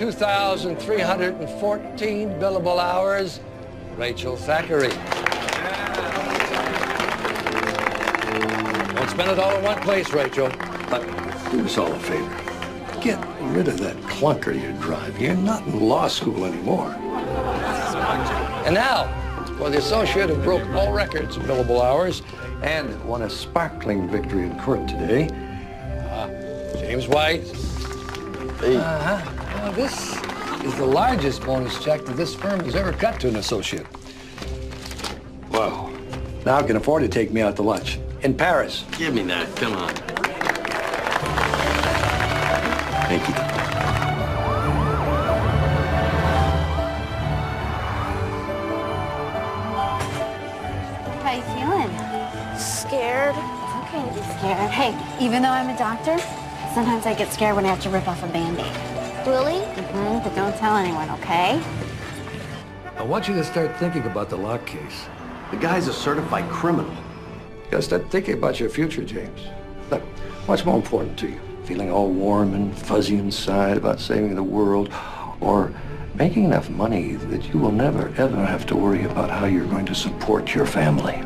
2,314 billable hours, Rachel Thackeray. Don't spend it all in one place, Rachel. But do us all a favor. Get rid of that clunker you drive. You're not in law school anymore. And now, for the associate who broke all records of billable hours And won a sparkling victory in court today. James White. Hey. Well, this is the largest bonus check that this firm has ever cut to an associate. Wow. Now I can afford to take me out to lunch. In Paris. Give me that, come on. Thank you. How you feeling? Scared. It's okay to be scared. Hey, even though I'm a doctor, sometimes I get scared when I have to rip off a Band-Aid. Really? But don't tell anyone, okay? I want you to start thinking about the lock case. The guy's a certified criminal. You gotta start thinking about your future, James. Look, what's more important to you? Feeling all warm and fuzzy inside about saving the world, or making enough money that you will never, ever have to worry about how you're going to support your family?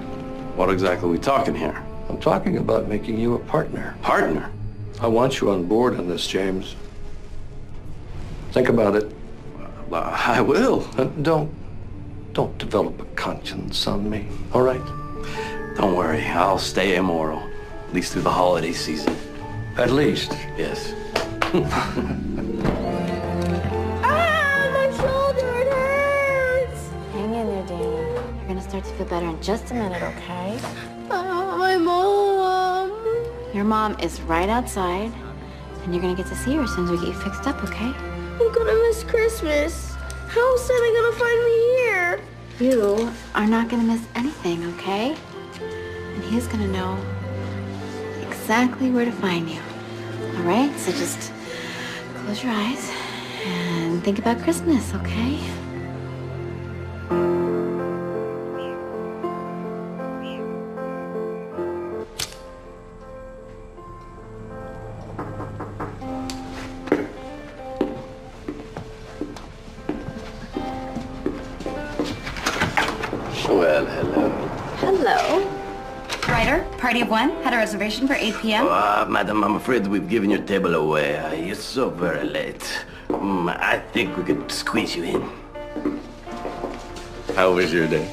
What exactly are we talking here? I'm talking about making you a partner. Partner? I want you on board on this, James. Think about it. I will. And don't develop a conscience on me, all right? Don't worry, I'll stay immoral. At least through the holiday season. At least. Yes. My shoulder, it hurts. Hang in there, Danny. You're gonna start to feel better in just a minute, okay? My mom. Your mom is right outside, and you're gonna get to see her as soon as we get you fixed up, okay? I'm gonna miss Christmas. How is Santa gonna find me here? You are not gonna miss anything, okay? And he's gonna know exactly where to find you. All right? So just close your eyes and think about Christmas, okay? Well, hello. Hello. Ryder, party of one, had a reservation for 8 p.m. Madam, I'm afraid we've given your table away. You're so very late. I think we could squeeze you in. How was your day?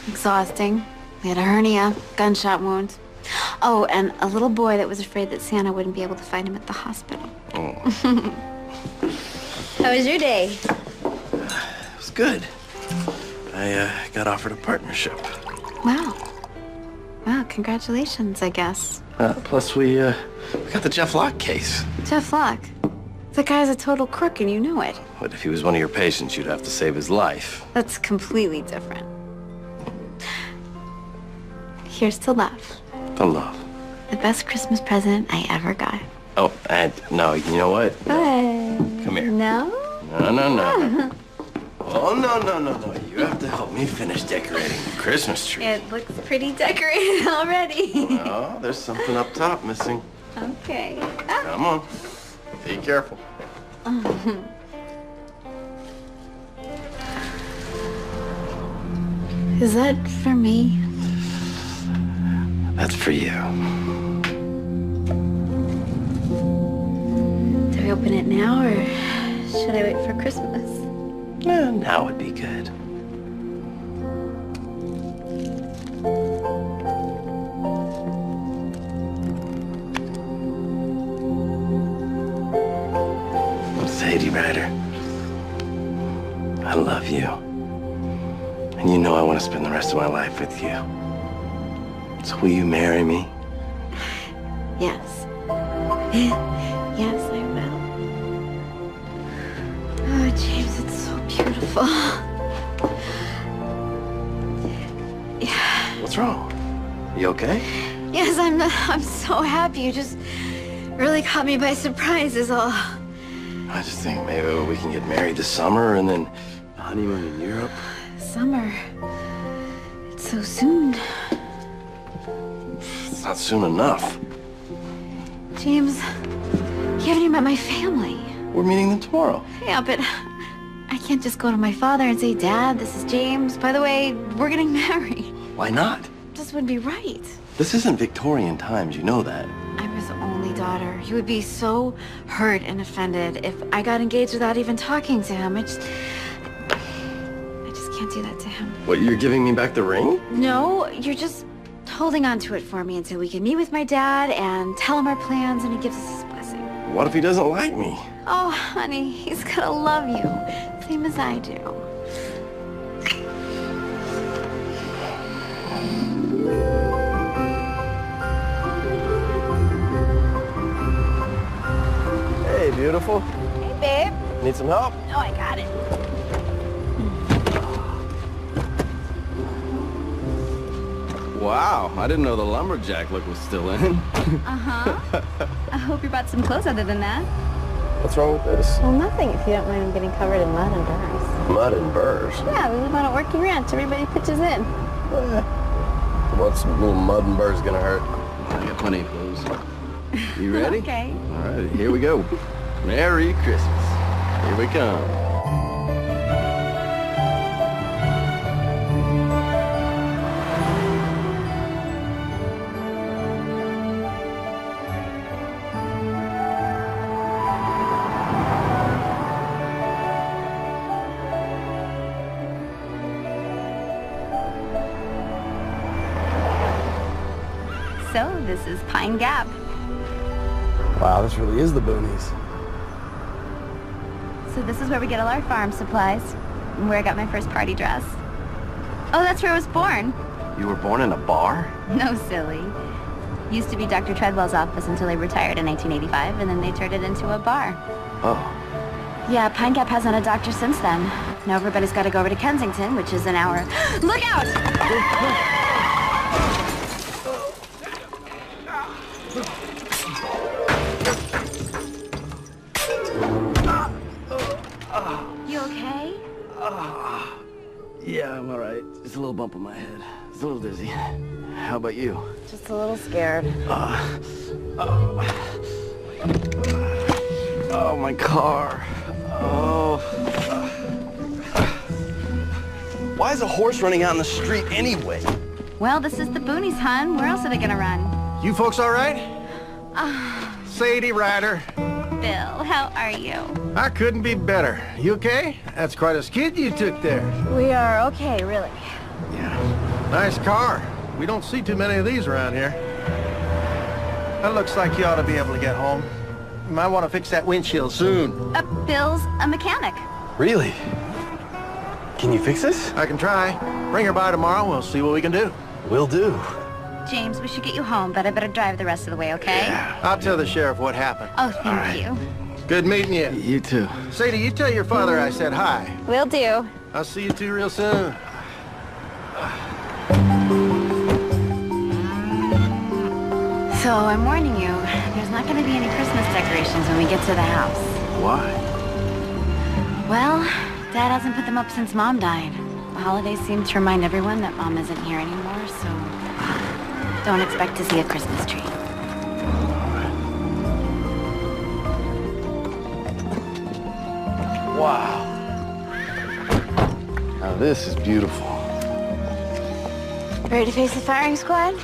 Exhausting. We had a hernia, gunshot wound. Oh, and a little boy that was afraid that Santa wouldn't be able to find him at the hospital. Oh. How was your day? It was good. I got offered a partnership. Wow. Wow, congratulations, I guess. Plus, we got the Jeff Locke case. Jeff Locke. The guy's a total crook and you know it. But if he was one of your patients, you'd have to save his life. That's completely different. Here's to love. The love. The best Christmas present I ever got. Oh, and no, you know what? What? Come here. No? No. Oh, no. You have to help me finish decorating the Christmas tree. It looks pretty decorated already. Oh, there's something up top missing. Okay. Come on. Be careful. Is that for me? That's for you. Do I open it now or should I wait for Christmas? Now would be good. Sadie Ryder, I love you. And you know I want to spend the rest of my life with you. So will you marry me? Yes. Yes, I will. Oh, James, it's so beautiful. Yeah. What's wrong? You okay? Yes, I'm so happy. You just really caught me by surprise is all. I just think maybe we can get married this summer and then honeymoon in Europe. Summer. It's so soon. It's not soon enough. James, you haven't even met my family. We're meeting them tomorrow. Yeah, but I can't just go to my father and say, Dad, this is James. By the way, we're getting married. Why not? Just wouldn't be right. This isn't Victorian times, you know that. I'm his only daughter. He would be so hurt and offended if I got engaged without even talking to him. I just can't do that to him. What, you're giving me back the ring? No, you're just holding on to it for me until we can meet with my dad and tell him our plans and he gives us his blessing. What if he doesn't like me? Oh, honey, he's gonna love you. Same as I do. Hey, beautiful. Hey, babe. Need some help? No, I got it. Wow, I didn't know the lumberjack look was still in. Uh-huh. I hope you brought some clothes other than that. What's wrong with this? Well, nothing if you don't mind getting covered in mud and burrs. Mud and burrs. Yeah, we live on a working ranch. Everybody pitches in. What's a little mud and burrs gonna hurt? I got plenty of clothes. You ready? Okay. All right, here we go. Merry Christmas. Here we come. So, this is Pine Gap. Wow, this really is the boonies. So this is where we get all our farm supplies, and where I got my first party dress. Oh, that's where I was born. You were born in a bar? No, silly. Used to be Dr. Treadwell's office until he retired in 1985, and then they turned it into a bar. Oh. Yeah, Pine Gap hasn't had a doctor since then. Now everybody's got to go over to Kensington, which is an hour. Look out! You okay? Yeah, I'm all right. Just a little bump on my head. It's a little dizzy. How about you? Just a little scared. Oh, my car. Oh. Why is a horse running out in the street anyway? Well, this is the boonies, hon. Where else are they gonna run? You folks all right? Sadie Ryder. Bill, how are you? I couldn't be better. You okay? That's quite a skid you took there. We are okay, really. Yeah. Nice car. We don't see too many of these around here. That looks like you ought to be able to get home. You might want to fix that windshield soon. Bill's a mechanic. Really? Can you fix this? I can try. Bring her by tomorrow. We'll see what we can do. Will do. James, we should get you home, but I better drive the rest of the way, okay? I'll tell the sheriff what happened. Oh, thank you. Good meeting you. You too. Sadie, you tell your father I said hi. Will do. I'll see you two real soon. So I'm warning you, there's not going to be any Christmas decorations when we get to the house. Why? Well, Dad hasn't put them up since Mom died. The holidays seem to remind everyone that Mom isn't here anymore, so don't expect to see a Christmas tree. Wow. Now this is beautiful. Ready to face the firing squad?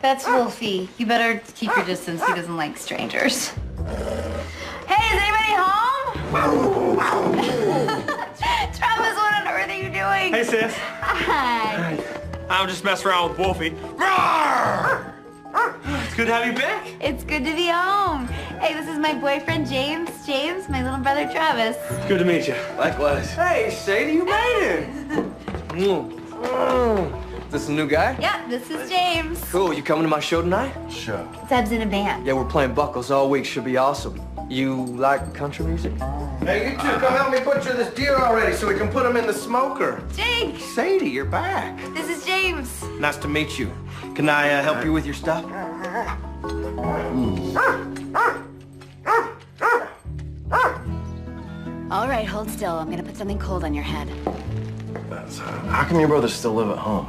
That's Wolfie. You better keep your distance. He doesn't like strangers. Hey, is anybody home? Travis, what on earth are you doing? Hey, sis. Hi. I'm just messing around with Wolfie. Roar! It's good to have you back. It's good to be home. Hey, this is my boyfriend, James. James, my little brother, Travis. It's good to meet you. Likewise. Hey, Sadie, you made it. This a new guy? Yeah, this is James. Cool. You coming to my show tonight? Sure. Zeb's in a band. Yeah, we're playing Buckles all week. Should be awesome. You like country music? Hey, you two, come help me butcher this deer already so we can put him in the smoker. Jake, Sadie, you're back. this is James. Nice to meet you. Can I help you with your stuff? All right, hold still. I'm gonna put something cold on your head. How come your brothers still live at home?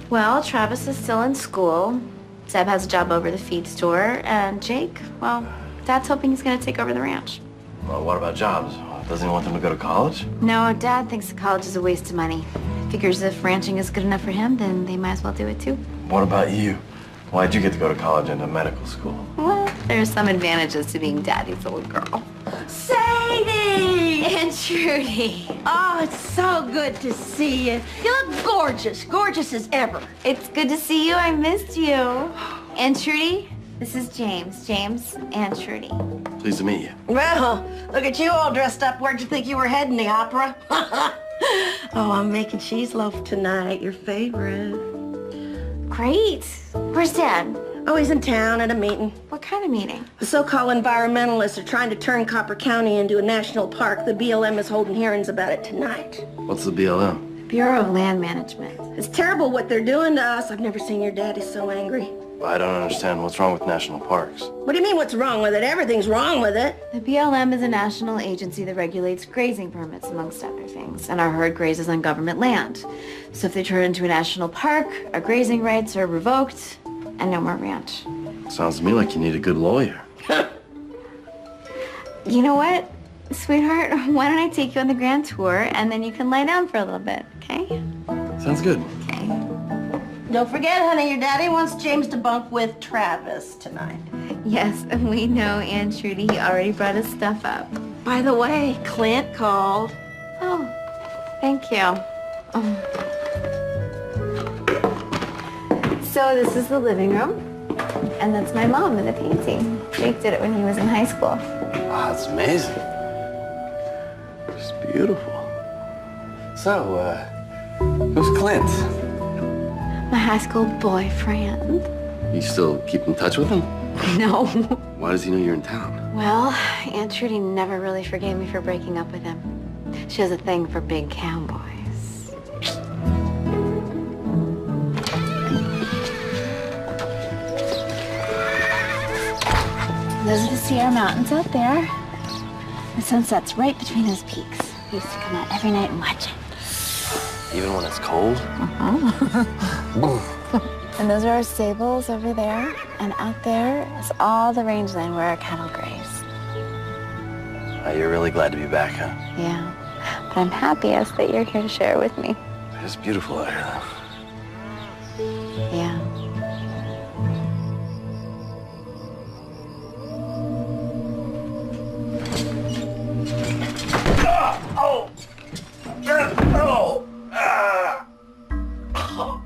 Well, Travis is still in school. Zeb has a job over the feed store. And Jake, well, Dad's hoping he's going to take over the ranch. Well, what about jobs? Doesn't he want them to go to college? No, Dad thinks college is a waste of money. Figures if ranching is good enough for him, then they might as well do it too. What about you? Why'd you get to go to college and to medical school? Well, there's some advantages to being Daddy's little girl. Sadie! And Trudy. Oh, it's so good to see you. You look gorgeous. Gorgeous as ever. It's good to see you. I missed you. And Trudy, this is James. James and Trudy. Pleased to meet you. Well, look at you all dressed up. Where'd you think you were heading, the opera? Oh, I'm making cheese loaf tonight, your favorite. Great. Where's Dad? Oh, he's in town at a meeting. What kind of meeting? The so-called environmentalists are trying to turn Copper County into a national park. The BLM is holding hearings about it tonight. What's the BLM? Bureau of Land Management. It's terrible what they're doing to us. I've never seen your daddy so angry. I don't understand what's wrong with national parks. What do you mean what's wrong with it? Everything's wrong with it. The BLM is a national agency that regulates grazing permits, amongst other things, and our herd grazes on government land. So if they turn it into a national park, our grazing rights are revoked, and no more ranch. Sounds to me like you need a good lawyer. You know what, sweetheart? Why don't I take you on the grand tour, and then you can lie down for a little bit, okay? Sounds good. Okay. Don't forget, honey, your daddy wants James to bunk with Travis tonight. Yes, we know, Aunt Trudy. He already brought his stuff up. By the way, Clint called. Oh, thank you. Oh. So this is the living room, and that's my mom in the painting. Jake did it when he was in high school. Wow, that's amazing. It's beautiful. So, who's Clint? My high school boyfriend. You still keep in touch with him? No. Why does he know you're in town? Well, Aunt Trudy never really forgave me for breaking up with him. She has a thing for big cowboys. Those are the Sierra Mountains out there. The sun sets right between those peaks. We used to come out every night and watch it. Even when it's cold? And those are our stables over there. And out there is all the rangeland where our cattle graze. You're really glad to be back, huh? Yeah. But I'm happiest that you're here to share it with me. It's beautiful out here, though. Yeah. Oh! Oh! Ah! Oh!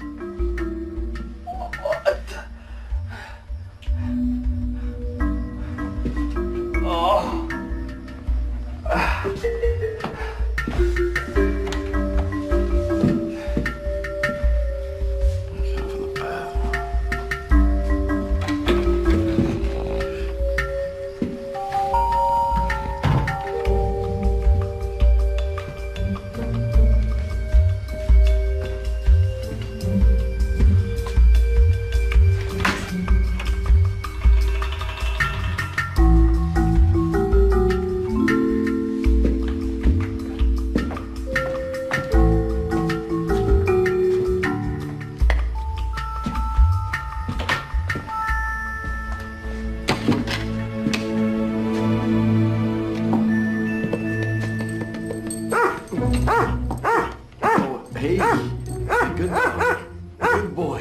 Hey, good boy. Good boy.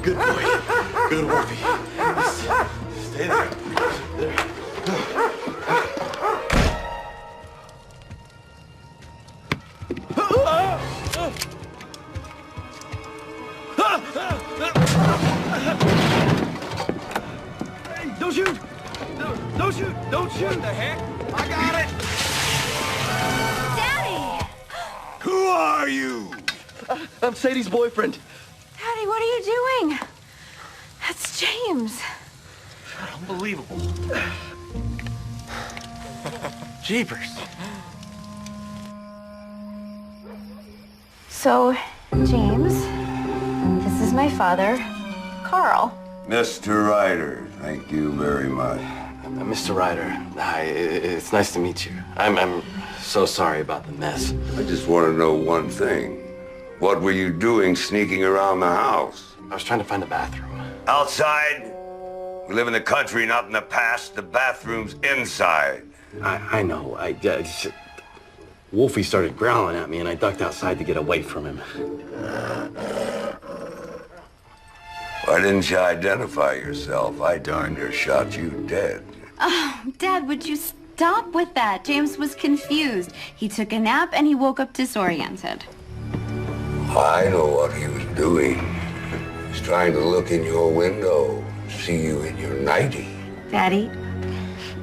Good boy. Good Wolfie. Stay there. There. Hey, don't shoot! Don't shoot! Don't shoot! What the heck? I got it! Daddy! Who are you? I'm Sadie's boyfriend. Daddy, what are you doing? That's James. Unbelievable. Jeepers. So, James, this is is my father, Carl. Mr. Ryder, thank you very much. Mr. Ryder, hi. It's nice to meet you. I'm so sorry about the mess. I just want to know one thing. What were you doing sneaking around the house? I was trying to find the bathroom. Outside? We live in the country, not in the past. The bathroom's inside. I know. Wolfie started growling at me, and I ducked outside to get away from him. Why didn't you identify yourself? I darn near shot you dead. Oh, Dad, would you stop with that? James was confused. He took a nap and he woke up disoriented. I know what he was doing. He's trying to look in your window, see you in your nightie. Daddy,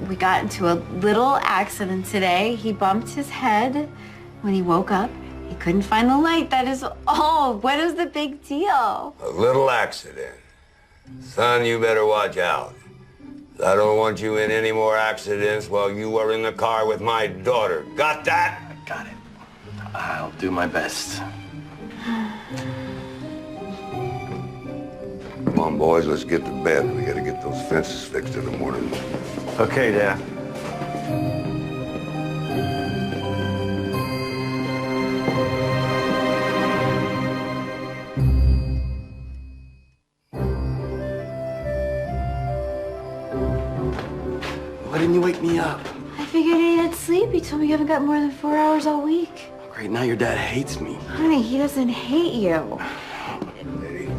we got into a little accident today. He bumped his head. When he woke up, he couldn't find the light. That is all. What is the big deal? A little accident. Son, you better watch out. I don't want you in any more accidents while you are in the car with my daughter. Got that? Got it. I'll do my best. Come on, boys, let's get to bed. We gotta get those fences fixed in the morning. Okay, Dad. Why didn't you wake me up? I figured he needed sleep. He told me you haven't got more than 4 hours all week. Great, now your dad hates me. Honey, he doesn't hate you. Eddie,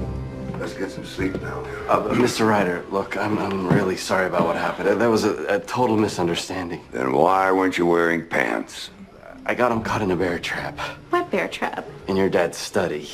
let's get some sleep now. Mr. Ryder, look, I'm really sorry about what happened. That was a total misunderstanding. Then why weren't you wearing pants? I got him caught in a bear trap. What bear trap? In your dad's study.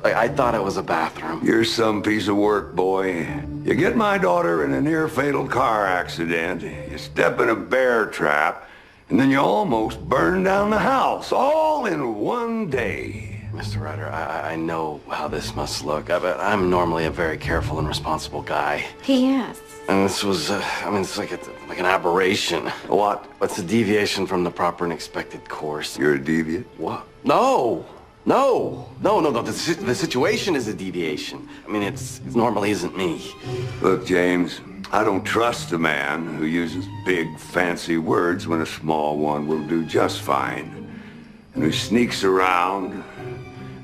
I thought it was a bathroom. You're some piece of work, boy. You get my daughter in a near-fatal car accident, you step in a bear trap, and then you almost burn down the house, all in one day. Mr. Ryder, I know how this must look, but I'm normally a very careful and responsible guy. Yes. And this was, it's like an aberration. What? What's a deviation from the proper and expected course? You're a deviant? What? No. The situation is a deviation. It normally isn't me. Look, James, I don't trust a man who uses big, fancy words when a small one will do just fine. And who sneaks around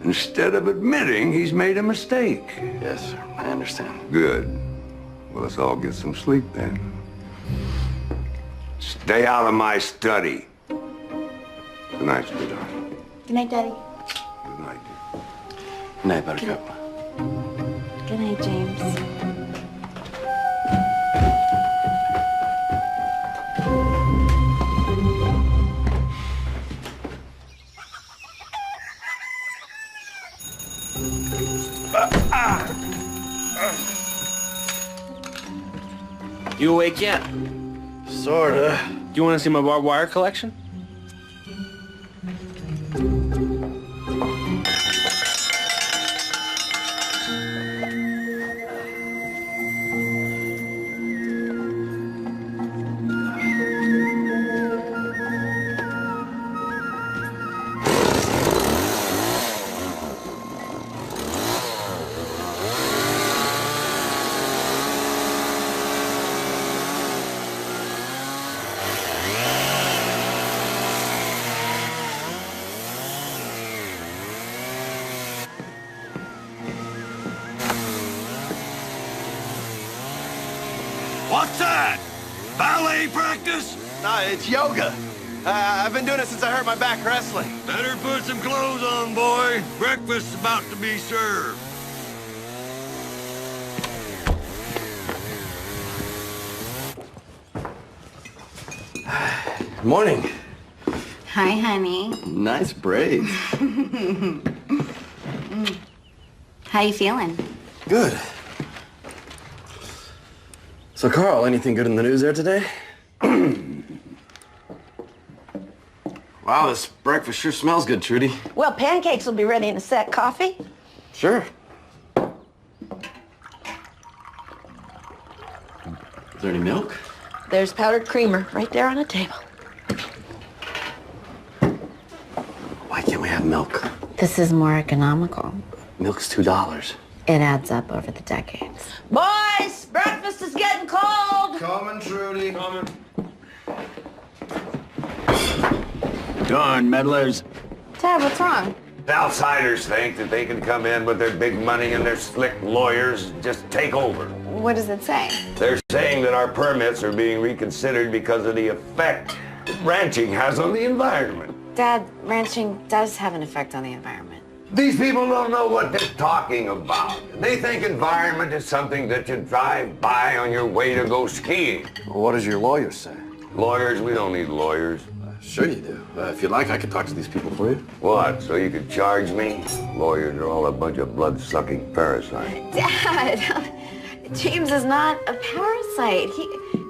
instead of admitting he's made a mistake. Yes, sir. I understand. Good. Well, let's all get some sleep then. Stay out of my study. Good night, sweetheart. Good night, Daddy. Good night. Good night, Buttercup. Good night, James. You awake yet? Sorta. Do you want to see my barbed wire collection? What's that? Ballet practice? No, it's yoga. I've been doing it since I hurt my back wrestling. Better put some clothes on, boy. Breakfast's about to be served. Morning. Hi, honey. Nice braids. How you feeling? Good. So, Carl, anything good in the news there today? Wow, this breakfast sure smells good, Trudy. Well, pancakes will be ready in a sec. Coffee? Sure. Is there any milk? There's powdered creamer right there on the table. Why can't we have milk? This is more economical. Milk's $2. it adds up over the decades. Boys, breakfast is getting cold. Coming, Trudy. Coming. Darn meddlers. Dad, what's wrong? Outsiders think that they can come in with their big money and their slick lawyers and just take over. What does it say? They're saying that our permits are being reconsidered because of the effect ranching has on the environment. Dad, ranching does have an effect on the environment. These people don't know what they're talking about. They think environment is something that you drive by on your way to go skiing. What does your lawyer say? Lawyers, we don't need lawyers. Sure you do. If you like, I could talk to these people for you. What, so you could charge me? Lawyers are all a bunch of blood-sucking parasites. Dad, James is not a parasite.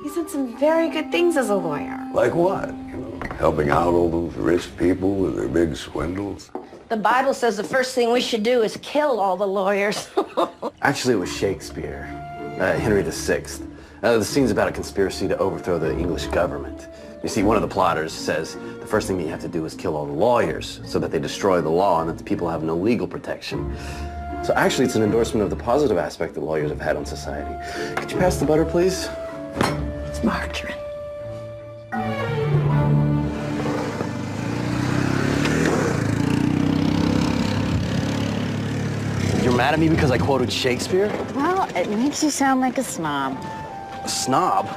He's done some very good things as a lawyer. Like what? You know, helping out all those rich people with their big swindles? The Bible says the first thing we should do is kill all the lawyers. Actually, it was Shakespeare, Henry VI. The scene's about a conspiracy to overthrow the English government. You see, one of the plotters says the first thing you have to do is kill all the lawyers so that they destroy the law and that the people have no legal protection. So actually, it's an endorsement of the positive aspect that lawyers have had on society. Could you pass the butter, please? It's margarine. You're mad at me because I quoted Shakespeare? Well, it makes you sound like a snob. A snob?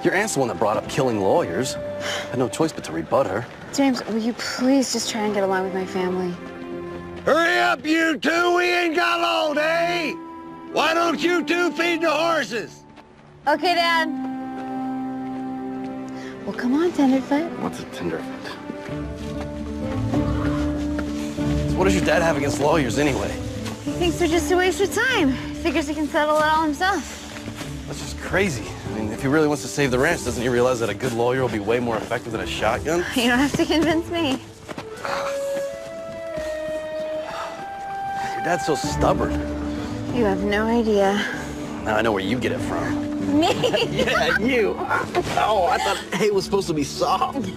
Your aunt's the one that brought up killing lawyers. I had no choice but to rebut her. James, will you please just try and get along with my family? Hurry up, you two! We ain't got long day! Why don't you two feed the horses? Okay, Dad. Well, come on, Tenderfoot. What's a tenderfoot? So what does your dad have against lawyers anyway? He thinks they're just a waste of time. Figures he can settle it all himself. That's just crazy. I mean, if he really wants to save the ranch, doesn't he realize that a good lawyer will be way more effective than a shotgun? You don't have to convince me. Your dad's so stubborn. You have no idea. Now I know where you get it from. Me? Yeah, you. Oh, I thought hay was supposed to be soft.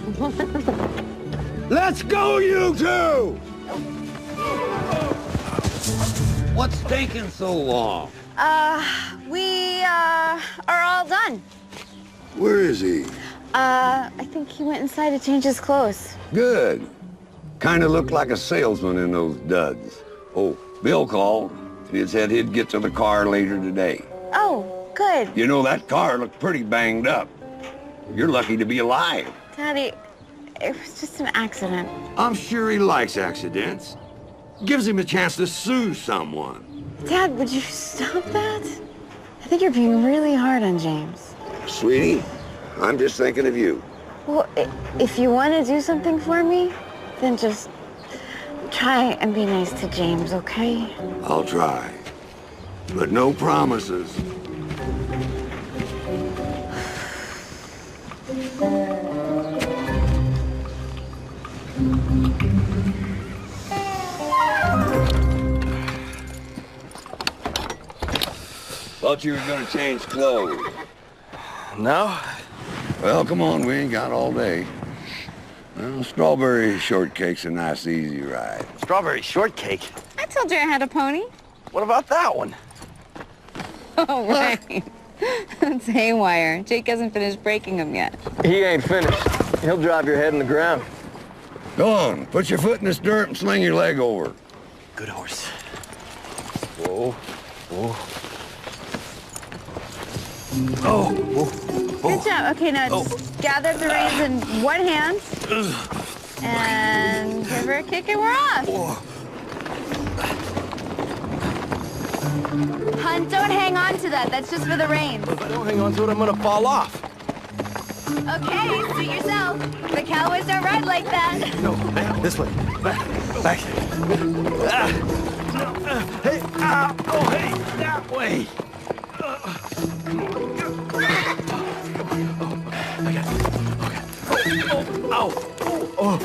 Let's go, you two! What's taking so long? We are all done. Where is he? I think he went inside to change his clothes. Good. Kind of looked like a salesman in those duds. Oh, Bill called. He said he'd get to the car later today. Oh, good. You know, that car looked pretty banged up. You're lucky to be alive. Daddy, it was just an accident. I'm sure he likes accidents. Gives him a chance to sue someone. Dad, would you stop that? I think you're being really hard on James. Sweetie, I'm just thinking of you. Well, if you want to do something for me, then just try and be nice to James, okay? I'll try. But no promises. Thought you were gonna change clothes. No? Well, come on, we ain't got all day. Well, strawberry shortcake's a nice, easy ride. Strawberry shortcake? I told you I had a pony. What about that one? Oh, right. That's haywire. Jake hasn't finished breaking them yet. He ain't finished. He'll drive your head in the ground. Go on, put your foot in the stirrup and sling your leg over. Good horse. Whoa, whoa. Oh, whoa. Good job. Okay, now just gather the reins in one hand and give her a kick and we're off. Hunt, don't hang on to that. That's just for the reins. If I don't hang on to it, I'm gonna fall off. Okay, suit yourself. The cowboys don't ride like that. No, back, this way. Back. Hey, oh, hey, that way. I got it. Okay. Oh,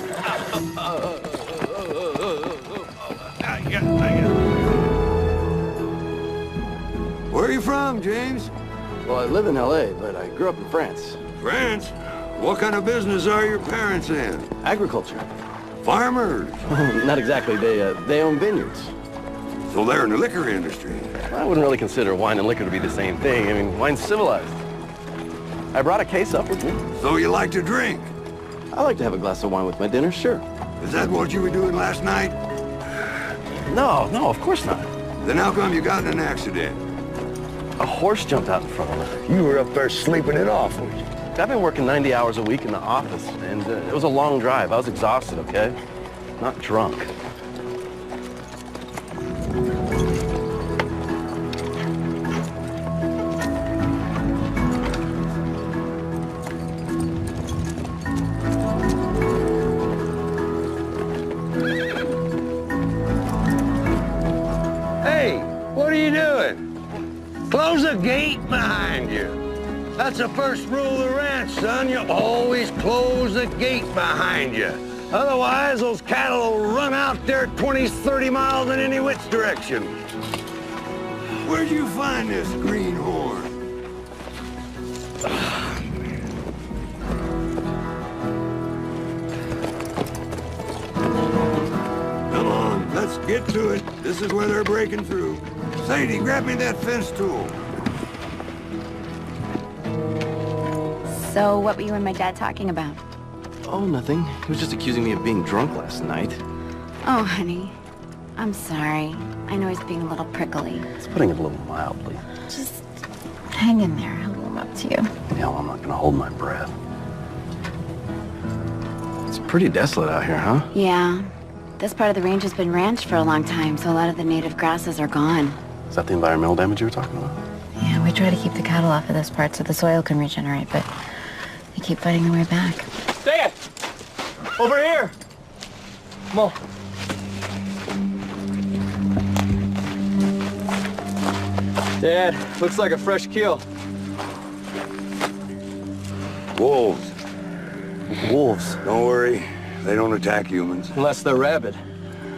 I got it. Where are you from, James? Well, I live in L.A., but I grew up in France. France? What kind of business are your parents in? Agriculture. Farmers? Not exactly. They own vineyards. So they're in the liquor industry. I wouldn't really consider wine and liquor to be the same thing. I mean, wine's civilized. I brought a case up with me. So you like to drink? I like to have a glass of wine with my dinner, sure. Is that what you were doing last night? No, of course not. Then how come you got in an accident? A horse jumped out in front of us. You were up there sleeping it off, weren't you? I've been working 90 hours a week in the office, and it was a long drive. I was exhausted, okay? Not drunk. Hey, what are you doing? Close the gate behind you. That's the first rule of the ranch, son. You always close the gate behind you. Otherwise, those cattle will run out there 20, 30 miles in any which direction. Where'd you find this greenhorn? Come on, let's get to it. This is where they're breaking through. Sadie, grab me that fence tool. So what were you and my dad talking about? Oh, nothing. He was just accusing me of being drunk last night. Oh, honey. I'm sorry. I know he's being a little prickly. He's putting it a little mildly. Just hang in there. I'll warm up to you. Hell, I'm not gonna hold my breath. It's pretty desolate out here, huh? Yeah. This part of the range has been ranched for a long time, so a lot of the native grasses are gone. Is that the environmental damage you were talking about? Yeah, we try to keep the cattle off of this part so the soil can regenerate, but they keep fighting their way back. Dad! Over here! Come on. Dad, looks like a fresh kill. Wolves. Wolves. Don't worry, they don't attack humans. Unless they're rabid.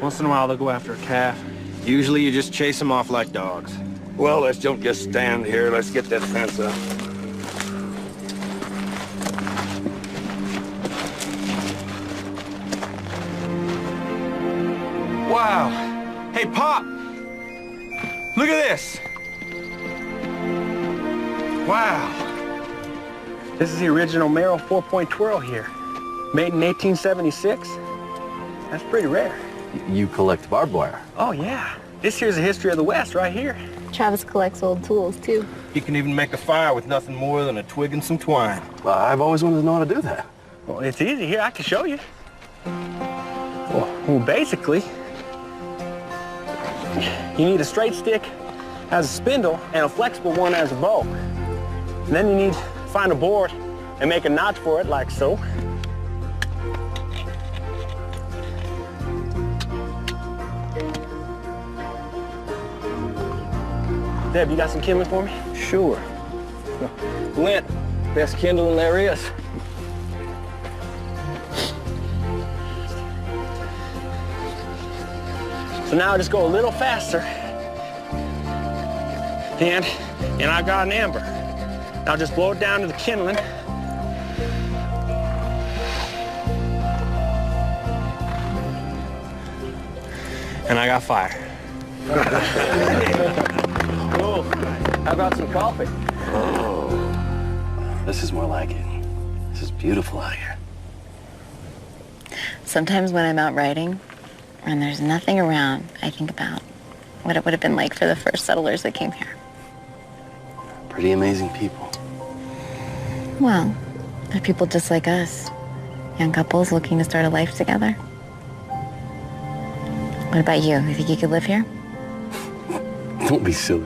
Once in a while, they'll go after a calf. Usually, you just chase them off like dogs. Well, let's don't just stand here. Let's get that fence up. Wow. Hey, Pop! Look at this! Wow. This is the original Merrill 4-point twirl here. Made in 1876. That's pretty rare. You collect barbed wire. Oh, yeah. This here's the history of the West right here. Travis collects old tools, too. You can even make a fire with nothing more than a twig and some twine. Well, I've always wanted to know how to do that. Well, it's easy. Here, I can show you. Well, basically, you need a straight stick as a spindle and a flexible one as a bow. And then you need to find a board and make a notch for it like so. Deb, you got some kindling for me? Sure. Lint, best kindling there is. So now I just go a little faster. And I got an ember. Now just blow it down to the kindling. And I got fire. Cool. How about some coffee? Oh, this is more like it. This is beautiful out here. Sometimes when I'm out riding and there's nothing around, I think about what it would have been like for the first settlers that came here. Pretty amazing people. Well, they're people just like us. Young couples looking to start a life together. What about you? You think you could live here? Don't be silly.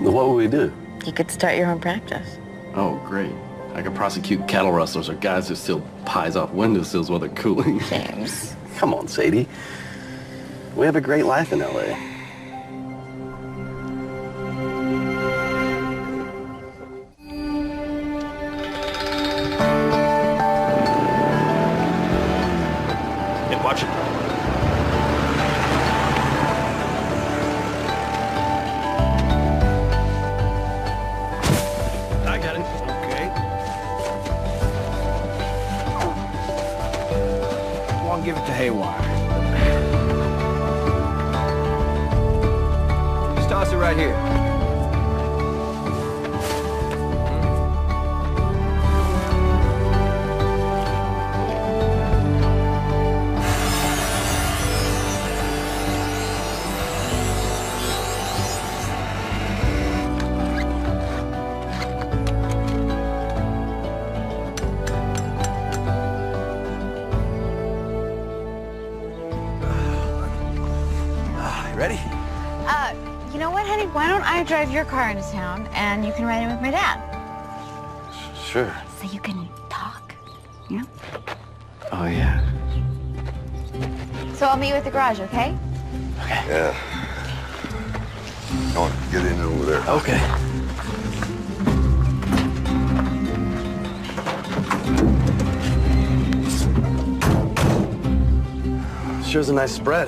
What would we do? You could start your own practice. Oh, great. I could prosecute cattle rustlers or guys who steal pies off windowsills while they're cooling. James. Come on, Sadie. We have a great life in L.A. Yeah, watch it. I got it. Okay. Come on, give it to Haywire. right here. Ready? You know what, honey? Why don't I drive your car into town and you can ride in with my dad? Sure. So you can talk, you know? Oh, yeah. So I'll meet you at the garage, okay? Okay. Yeah. Don't get in over there. Okay. Sure's a nice spread.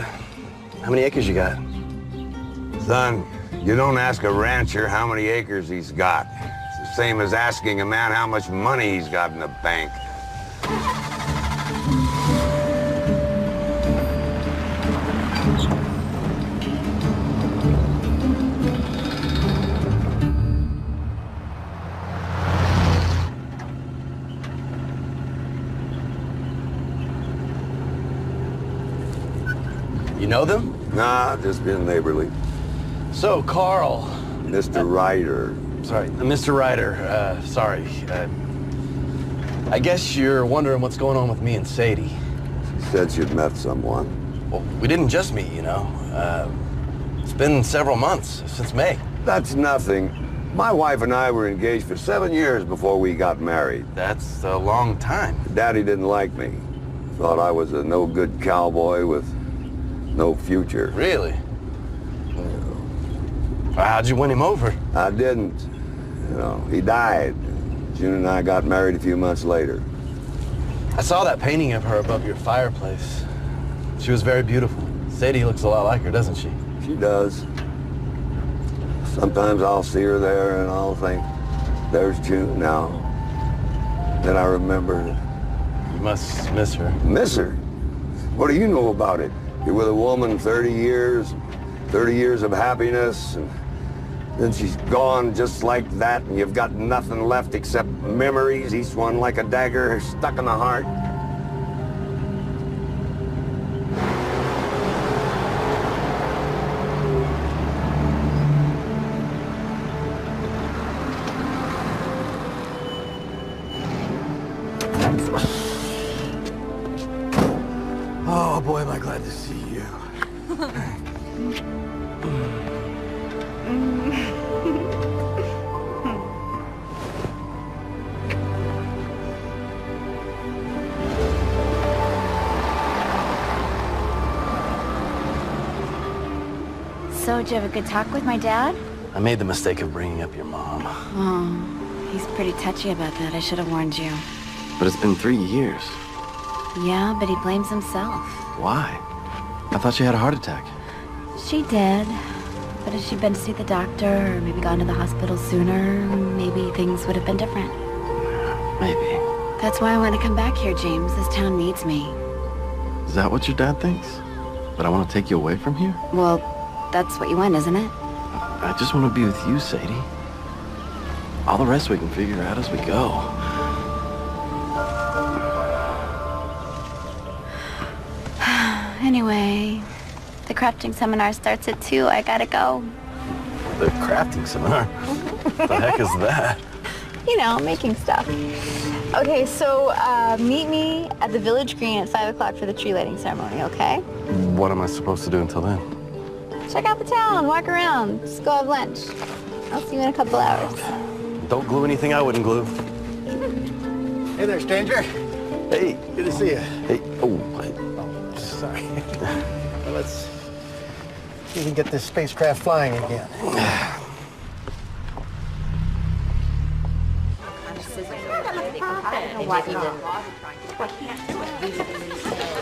How many acres you got? Son, you don't ask a rancher how many acres he's got. It's the same as asking a man how much money he's got in the bank. You know them? Nah, just being neighborly. So, Carl. Mr. Ryder. Sorry, Mr. Ryder, sorry. I guess you're wondering what's going on with me and Sadie. She said she'd met someone. Well, we didn't just meet, you know. It's been several months, since May. That's nothing. My wife and I were engaged for 7 years before we got married. That's a long time. Daddy didn't like me. Thought I was a no-good cowboy with no future. Really? How'd you win him over? I didn't. You know, he died. June and I got married a few months later. I saw that painting of her above your fireplace. She was very beautiful. Sadie looks a lot like her, doesn't she? She does. Sometimes I'll see her there and I'll think, there's June now. Then I remember. You must miss her. Miss her? What do you know about it? You're with a woman 30 years of happiness, and then she's gone just like that, and you've got nothing left except memories, each one like a dagger stuck in the heart. Oh, boy, am I glad to see you. So, did you have a good talk with my dad? I made the mistake of bringing up your mom. Oh, he's pretty touchy about that. I should have warned you. But it's been 3 years. Yeah, but he blames himself. Why? I thought she had a heart attack. She did. But if she'd been to see the doctor or maybe gone to the hospital sooner, maybe things would have been different. Maybe. That's why I want to come back here, James. This town needs me. Is that what your dad thinks? That I want to take you away from here? Well, that's what you want, isn't it? I just want to be with you, Sadie. All the rest we can figure out as we go. Anyway, the crafting seminar starts at 2. I gotta go. The crafting seminar? What the heck is that? You know, making stuff. Okay, so meet me at the Village Green at 5 o'clock for the tree lighting ceremony, okay? What am I supposed to do until then? Check out the town, walk around, just go have lunch. I'll see you in a couple hours. Don't glue anything I wouldn't glue. Hey there, stranger. Hey. Good to see you. Hey. Oh, sorry. Well, let's see if we can get this spacecraft flying again.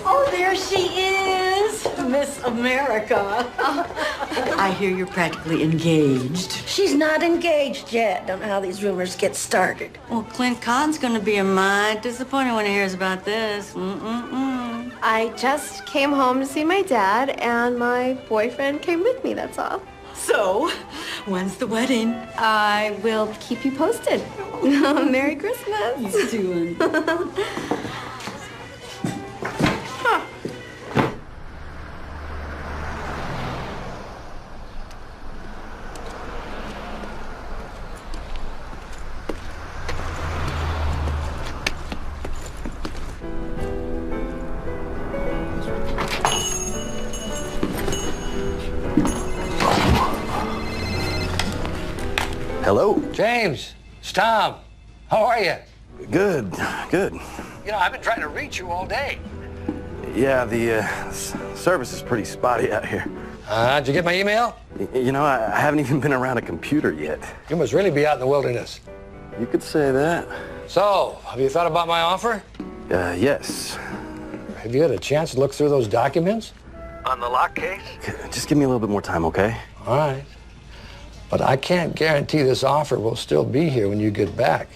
Oh, there she is, Miss America. I hear you're practically engaged. She's not engaged yet. Don't know how these rumors get started. Well, Clint Cotton's gonna be a mite disappointed when he hears about this. I just came home to see my dad, and my boyfriend came with me, that's all. So, when's the wedding? I will keep you posted. Merry Christmas. You doing? Hello. James, it's Tom. How are you? Good, good. You know, I've been trying to reach you all day. Yeah, the service is pretty spotty out here. Did you get my email? You know, I haven't even been around a computer yet. You must really be out in the wilderness. You could say that. So, have you thought about my offer? Yes. Have you had a chance to look through those documents? On the lock case? Just give me a little bit more time, okay? All right. But I can't guarantee this offer will still be here when you get back.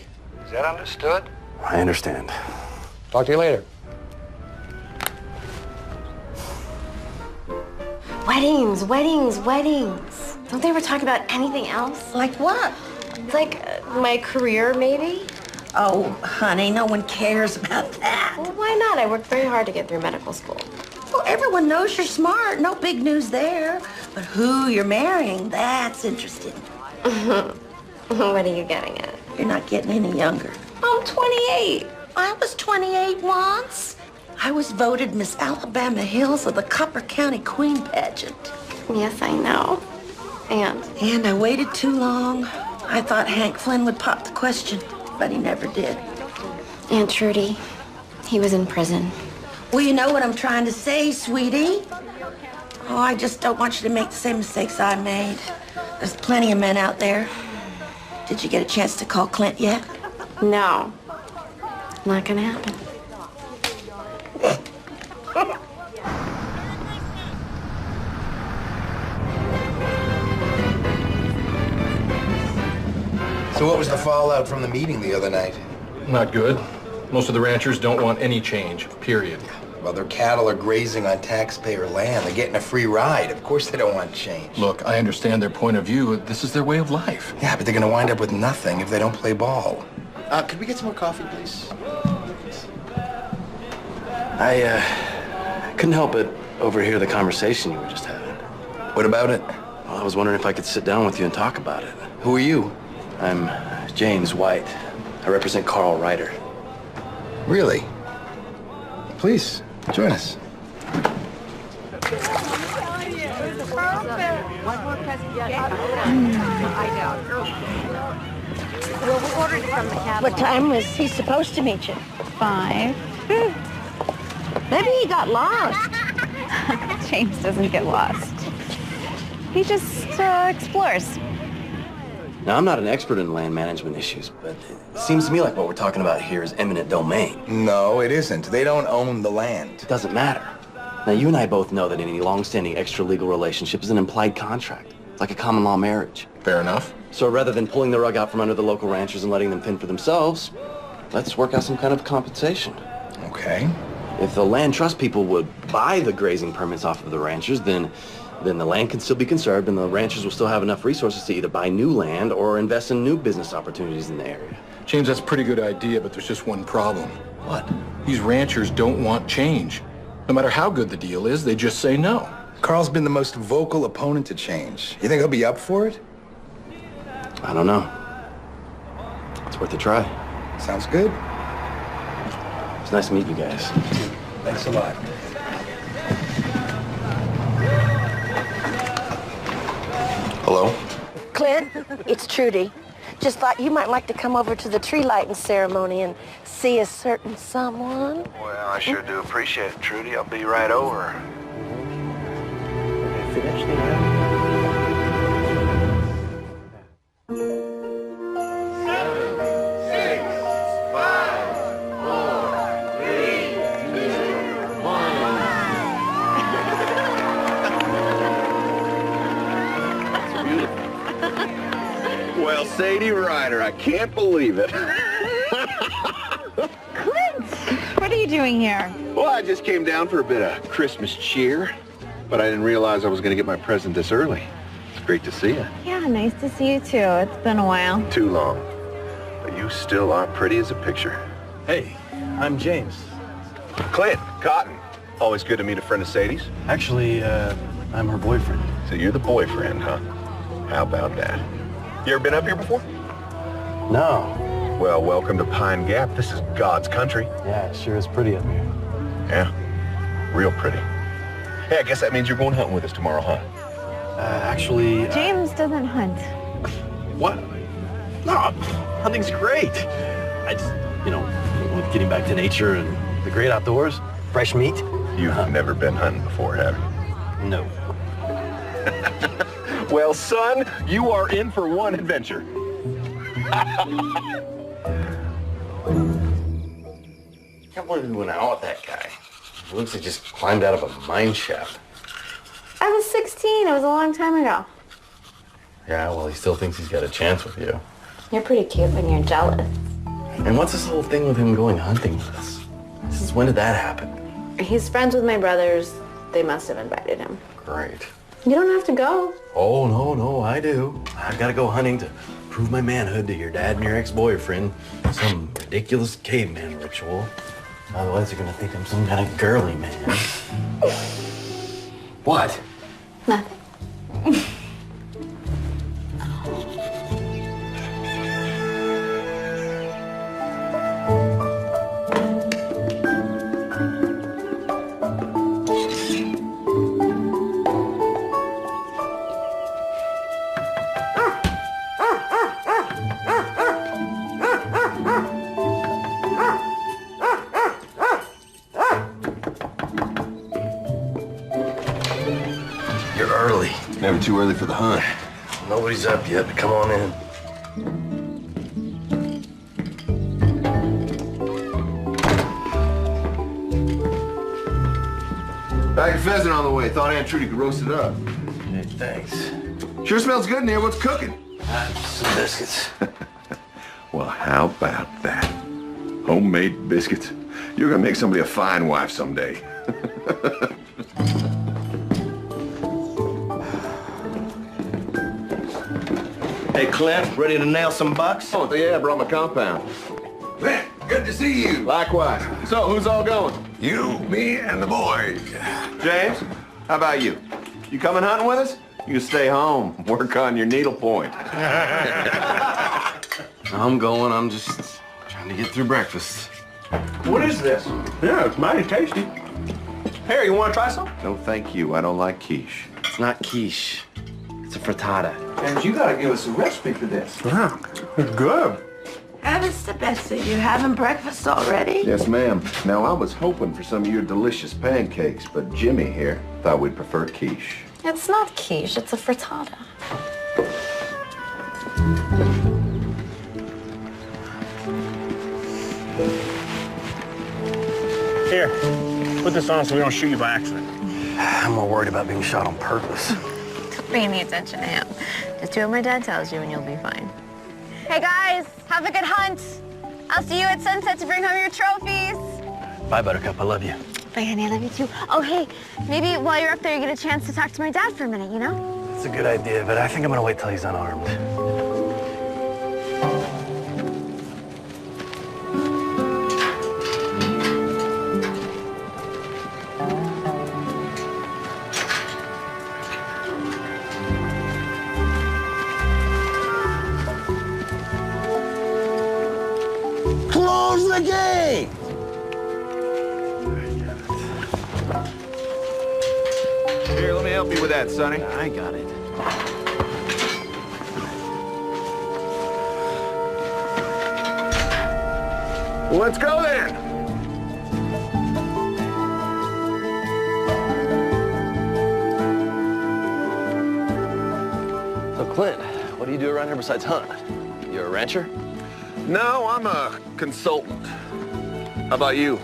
Is that understood? I understand. Talk to you later. Weddings, weddings, weddings. Don't they ever talk about anything else? Like what? Like my career, maybe? Oh, honey, no one cares about that. Well, why not? I worked very hard to get through medical school. Well, everyone knows you're smart. No big news there. But who you're marrying, that's interesting. What are you getting at? You're not getting any younger. I'm 28. I was 28 once. I was voted Miss Alabama Hills of the Copper County Queen pageant. Yes, I know. And I waited too long. I thought Hank Flynn would pop the question, but he never did. Aunt Trudy, he was in prison. Well, you know what I'm trying to say, sweetie. Oh, I just don't want you to make the same mistakes I made. There's plenty of men out there. Did you get a chance to call Clint yet? No. Not gonna happen. So what was the fallout from the meeting the other night? Not good. Most of the ranchers don't want any change, period. Well, their cattle are grazing on taxpayer land. They're getting a free ride. Of course they don't want change. Look, I understand their point of view. This is their way of life. Yeah, but they're going to wind up with nothing if they don't play ball. Could we get some more coffee, please? I couldn't help but overhear the conversation you were just having. What about it? Well, I was wondering if I could sit down with you and talk about it. Who are you? I'm James White. I represent Carl Ryder. Really? Please, join us. Well, we ordered it from the catalog. What time was he supposed to meet you? 5. Maybe he got lost. James doesn't get lost. He just explores. Now, I'm not an expert in land management issues, but it seems to me like what we're talking about here is eminent domain. No, it isn't. They don't own the land. It doesn't matter. Now, you and I both know that any long-standing extra-legal relationship is an implied contract, like a common law marriage. Fair enough. So rather than pulling the rug out from under the local ranchers and letting them fend for themselves, let's work out some kind of compensation. Okay. If the land trust people would buy the grazing permits off of the ranchers, then the land can still be conserved and the ranchers will still have enough resources to either buy new land or invest in new business opportunities in the area. James, that's a pretty good idea, but there's just one problem. What? These ranchers don't want change. No matter how good the deal is, they just say no. Carl's been the most vocal opponent to change. You think he'll be up for it? I don't know. It's worth a try. Sounds good. It's nice to meet you guys. Thanks a lot. Hello? Clint, it's Trudy. Just thought you might like to come over to the tree lighting ceremony and see a certain someone. Well, I sure do appreciate it, Trudy. I'll be right over. Well, Sadie Ryder, I can't believe it. Clint, what are you doing here? Well, I just came down for a bit of Christmas cheer, but I didn't realize I was going to get my present this early. Great to see you. Yeah, nice to see you too. It's been a while. Too long. But you still are pretty as a picture. Hey, I'm James. Clint, Cotton. Always good to meet a friend of Sadie's. Actually, I'm her boyfriend. So you're the boyfriend, huh? How about that? You ever been up here before? No. Well, welcome to Pine Gap. This is God's country. Yeah, it sure is pretty up here. Yeah, real pretty. Hey, I guess that means you're going hunting with us tomorrow, huh? Actually... James doesn't hunt. What? No, hunting's great. I just, with getting back to nature and the great outdoors, fresh meat. You've never been hunting before, have you? No. Well, son, you are in for one adventure. Can't believe we went out with that guy. He looks like he just climbed out of a mine shaft. I was 16. It was a long time ago. Yeah, well, he still thinks he's got a chance with you. You're pretty cute when you're jealous. And what's this whole thing with him going hunting with us? Since when did that happen? He's friends with my brothers. They must have invited him. Great. You don't have to go. Oh, no, I do. I've got to go hunting to prove my manhood to your dad and your ex-boyfriend. Some ridiculous caveman ritual. Otherwise, they're going to think I'm some kind of girly man. What? Nothing. You're early. Never too early for the hunt. Nobody's up yet, but come on in. Bag of pheasant on the way. Thought Aunt Trudy could roast it up. Hey, thanks. Sure smells good in here. What's cooking? Some biscuits. Well, how about that? Homemade biscuits. You're gonna make somebody a fine wife someday. Hey, Clint, ready to nail some bucks? Oh, yeah, I brought my compound. Clint, good to see you. Likewise. So, who's all going? You, me, and the boys. James, how about you? You coming hunting with us? You can stay home, work on your needlepoint. I'm going. I'm just trying to get through breakfast. What is this? Yeah, it's mighty tasty. Harry, you want to try some? No, thank you. I don't like quiche. It's not quiche. It's a frittata. And you gotta give us a recipe for this. Yeah, it's good. Mr. Bessie, you having breakfast already? Yes, ma'am. Now, I was hoping for some of your delicious pancakes, but Jimmy here thought we'd prefer quiche. It's not quiche, it's a frittata. Here, put this on so we don't shoot you by accident. I'm more worried about being shot on purpose. Don't pay any attention to him. Just do what my dad tells you and you'll be fine. Hey guys, have a good hunt. I'll see you at sunset to bring home your trophies. Bye, Buttercup. I love you. Bye, honey, I love you too. Oh, hey, maybe while you're up there, you get a chance to talk to my dad for a minute, you know? It's a good idea, but I think I'm gonna wait till he's unarmed. Close the gate! Here, let me help you with that, Sonny. I got it. Well, let's go then. So, Clint, what do you do around here besides hunt? You a rancher? No, I'm a consultant. How about you?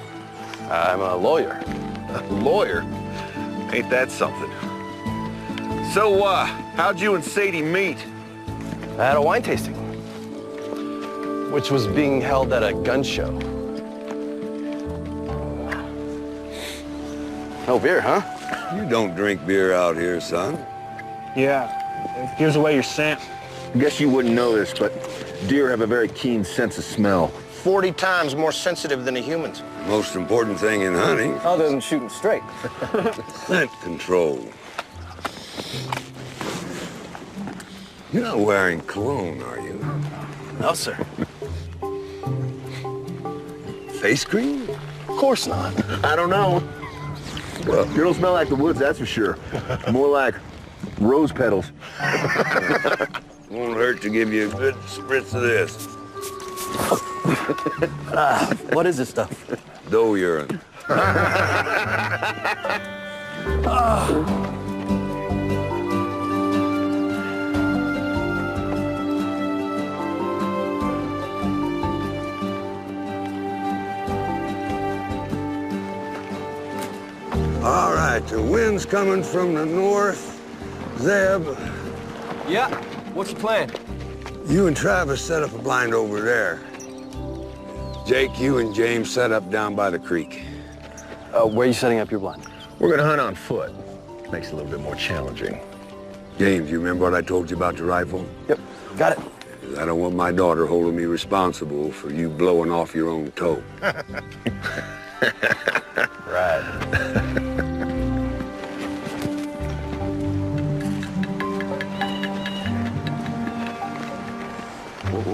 I'm a lawyer. A lawyer? Ain't that something? So, how'd you and Sadie meet? I had a wine tasting, which was being held at a gun show. No beer, huh? You don't drink beer out here, son. Yeah, Gives away your scent. I guess you wouldn't know this, but deer have a very keen sense of smell. 40 times more sensitive than a human's. Most important thing in hunting. Other than shooting straight. Scent control. You're not wearing cologne, are you? No, sir. Face cream? Of course not. I don't know. Well, you don't smell like the woods, that's for sure. More like rose petals. Won't hurt to give you a good spritz of this. What is this stuff? Doe urine. All right, the wind's coming from the north. Zeb, Yeah, what's your plan? you and Travis set up a blind over there. Jake, you and James set up down by the creek. Where are you setting up your blind? We're gonna hunt on foot. Makes it a little bit more challenging. James, you remember what I told you about the rifle? Yep, got it. I don't want my daughter holding me responsible for you blowing off your own toe. Right.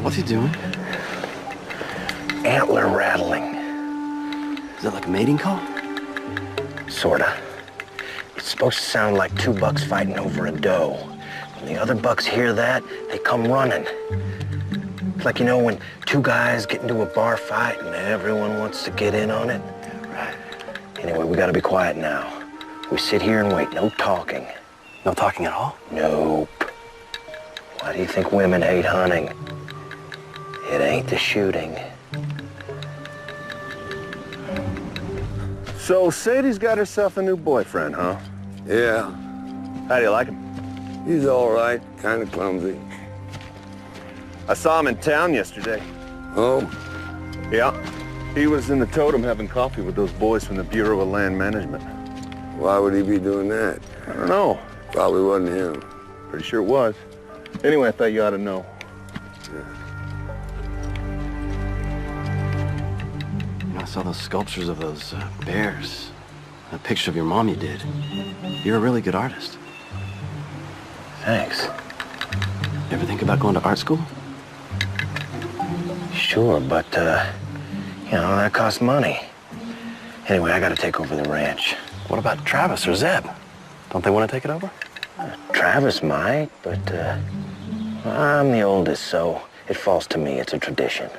What's he doing? Antler rattling. Is that like a mating call? Sorta. It's supposed to sound like two bucks fighting over a doe. When the other bucks hear that, they come running. It's like, you know, when two guys get into a bar fight and everyone wants to get in on it. Right. Anyway, we gotta be quiet now. We sit here and wait, no talking. No talking at all? Nope. Why do you think women hate hunting? It ain't the shooting. So Sadie's got herself a new boyfriend, huh? Yeah, How do you like him? he's all right, kind of clumsy. I saw him in town yesterday. Oh? Yeah. He was in the totem having coffee with those boys from the Bureau of Land Management. Why would he be doing that? I don't know. Probably wasn't him. Pretty sure it was. Anyway, I thought you ought to know. You know, I saw those sculptures of those bears. That picture of your mom you did. You're a really good artist. Thanks. You ever think about going to art school? Sure, but, you know, that costs money. Anyway, I gotta take over the ranch. What about Travis or Zeb? Don't they want to take it over? Travis might, but, I'm the oldest, so it falls to me. It's a tradition.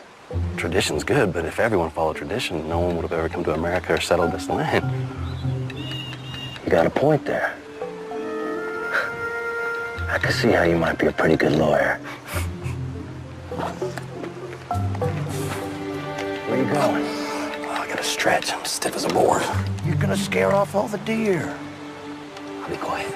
Tradition's good, but if everyone followed tradition, no one would have ever come to America or settled this land. You got a point there. I can see how you might be a pretty good lawyer. Where you going? Oh, I gotta stretch. I'm stiff as a board. You're gonna scare off all the deer. I'll be quiet.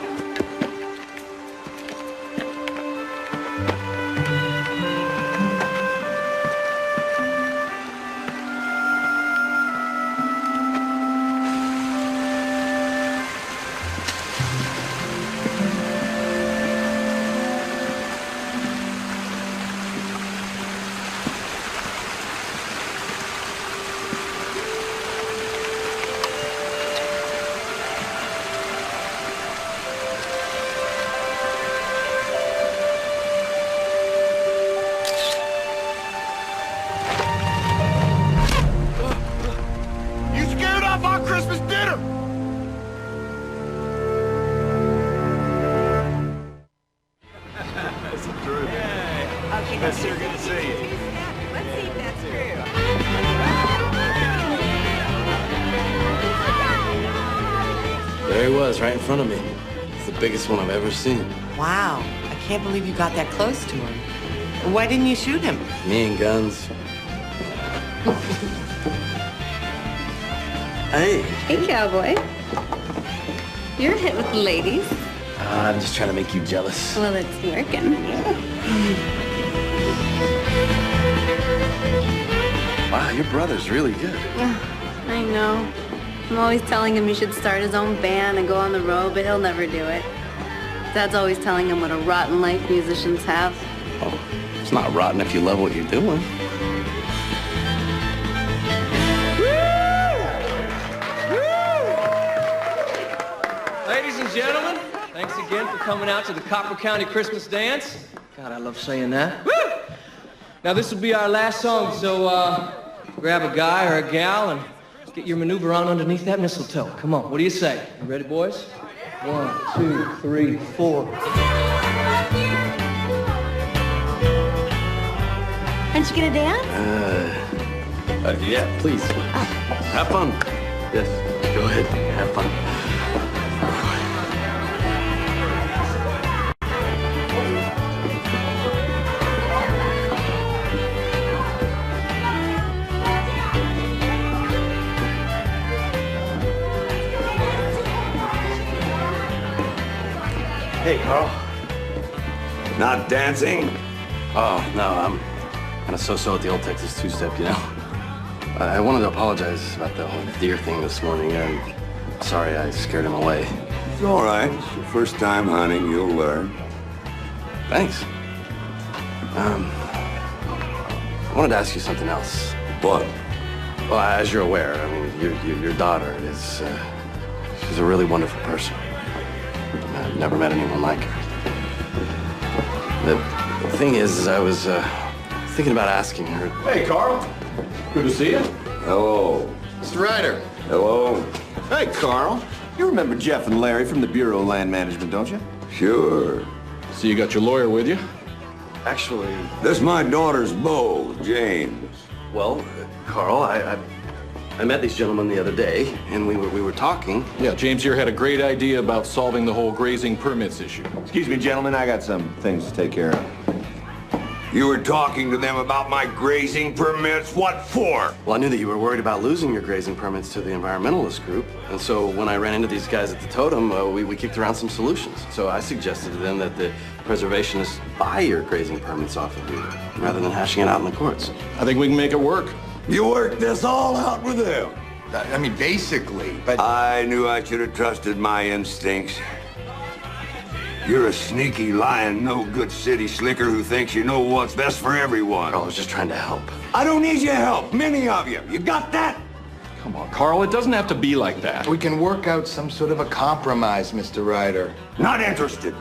You scared off our Christmas dinner! That's true. Yes, sir, good to see you. Let's see if that's true. There he was, right in front of me. It's the biggest one I've ever seen. Wow, I can't believe you got that close to him. Why didn't you shoot him? Me and guns. Hey. Hey, cowboy. You're a hit with the ladies. I'm just trying to make you jealous. Well, it's working. Wow, your brother's really good. I know. I'm always telling him he should start his own band and go on the road, but he'll never do it. Dad's always telling him what a rotten life musicians have. Oh, it's not rotten if you love what you're doing. Ladies and gentlemen, thanks again for coming out to the Copper County Christmas Dance. God, I love saying that. Woo! Now, this will be our last song, so grab a guy or a gal and get your maneuver on underneath that mistletoe. Come on, what do you say? You ready, boys? 1, 2, 3, 4. Aren't you gonna dance? Yeah, please. Have fun. Yes, go ahead. Have fun. Hey, Carl. Not dancing? Oh, no, I'm kind of so-so at the old Texas two-step, you know? I wanted to apologize about the whole deer thing this morning. I'm sorry I scared him away. It's all right. It's your first time hunting. You'll learn. Thanks. I wanted to ask you something else. What? Well, as you're aware, I mean, your daughter is, she's a really wonderful person. I've never met anyone like her. The thing is I was thinking about asking her. Hey, Carl. Good to see you. Hello. Mr. Ryder. Hello. Hey, Carl. You remember Jeff and Larry from the Bureau of Land Management, don't you? Sure. So you got your lawyer with you? Actually... This is my daughter's beau, James. Well, Carl, I met these gentlemen the other day, and we were talking. Yeah, James here had a great idea about solving the whole grazing permits issue. Excuse me, gentlemen, I got some things to take care of. You were talking to them about my grazing permits? What for? Well, I knew that you were worried about losing your grazing permits to the environmentalist group, and so when I ran into these guys at the Totem, we kicked around some solutions. So I suggested to them that the preservationists buy your grazing permits off of you, rather than hashing it out in the courts. I think we can make it work. You worked this all out with them? I mean, basically, but... I knew I should have trusted my instincts. You're a sneaky, lying, no-good city slicker who thinks you know what's best for everyone. Carl, I was just trying to help. I don't need your help, many of you. You got that? Come on, Carl, it doesn't have to be like that. We can work out some sort of a compromise, Mr. Ryder. Not interested.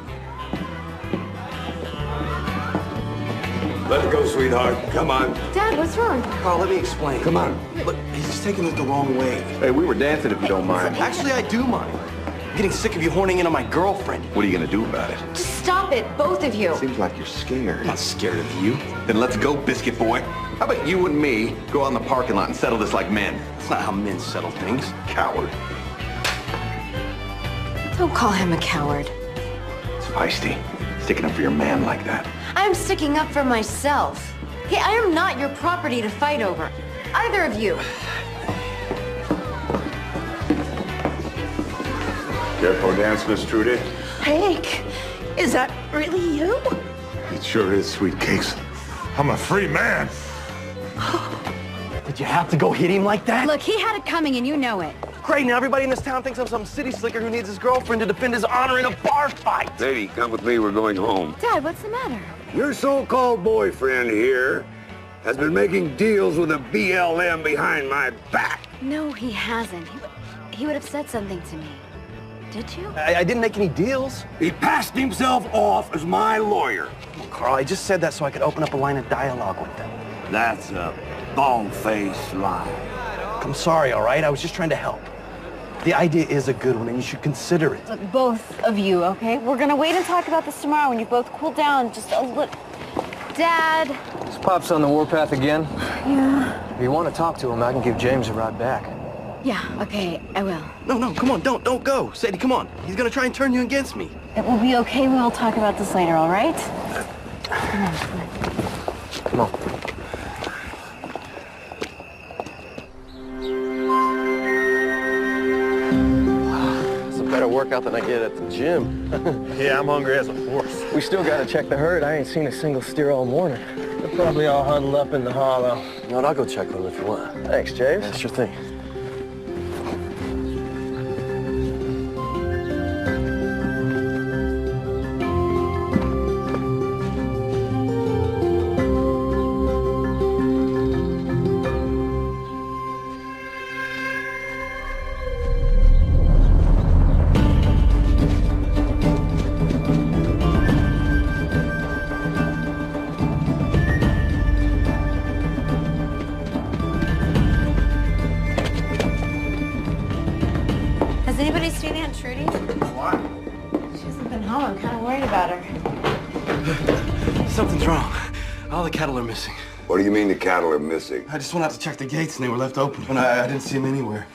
Let it go, sweetheart. Come on. Dad, what's wrong? Carl, let me explain. Come on. Look, he's just taking it the wrong way. Hey, we were dancing if you don't mind. Actually, I do mind. I'm getting sick of you horning in on my girlfriend. What are you gonna do about it? Just stop it, both of you. Seems like you're scared. I'm not scared of you. Then let's go, biscuit boy. How about you and me go out in the parking lot and settle this like men? That's not how men settle things. Coward. Don't call him a coward. It's feisty. Sticking up for your man like that. I'm sticking up for myself. Hey, I am not your property to fight over. Either of you. Care for a dance, Miss Trudy? Hank, is that really you? It sure is, sweet cakes. I'm a free man. Did you have to go hit him like that? Look, he had it coming and you know it. Great, now everybody in this town thinks I'm some city slicker who needs his girlfriend to defend his honor in a bar fight. Lady, come with me. We're going home. Dad, what's the matter? Your so-called boyfriend here has been making deals with a BLM behind my back. No, he hasn't. He would have said something to me. Did you? I didn't make any deals. He passed himself off as my lawyer. Well, Carl, I just said that so I could open up a line of dialogue with them. That's a bald-faced lie. I'm sorry, all right? I was just trying to help. The idea is a good one, and you should consider it. Look, both of you, okay? We're gonna wait and talk about this tomorrow when you both cool down just a little. Dad. Is Pop's on the warpath again? Yeah. If you want to talk to him, I can give James a ride back. Yeah, okay, I will. No, come on, don't go. Sadie, come on. He's gonna try and turn you against me. It will be okay. We'll talk about this later, all right? Come on, come on. Come on. It's a better workout than I get at the gym. Yeah, I'm hungry as a horse. We still got to check the herd. I ain't seen a single steer all morning. They're probably all huddled up in the hollow. You know what, I'll go check on them if you want. Thanks, James. Yeah, sure thing. home. I'm kind of worried about her. Something's wrong. All the cattle are missing. What do you mean the cattle are missing? I just went out to check the gates and they were left open. And I didn't see them anywhere.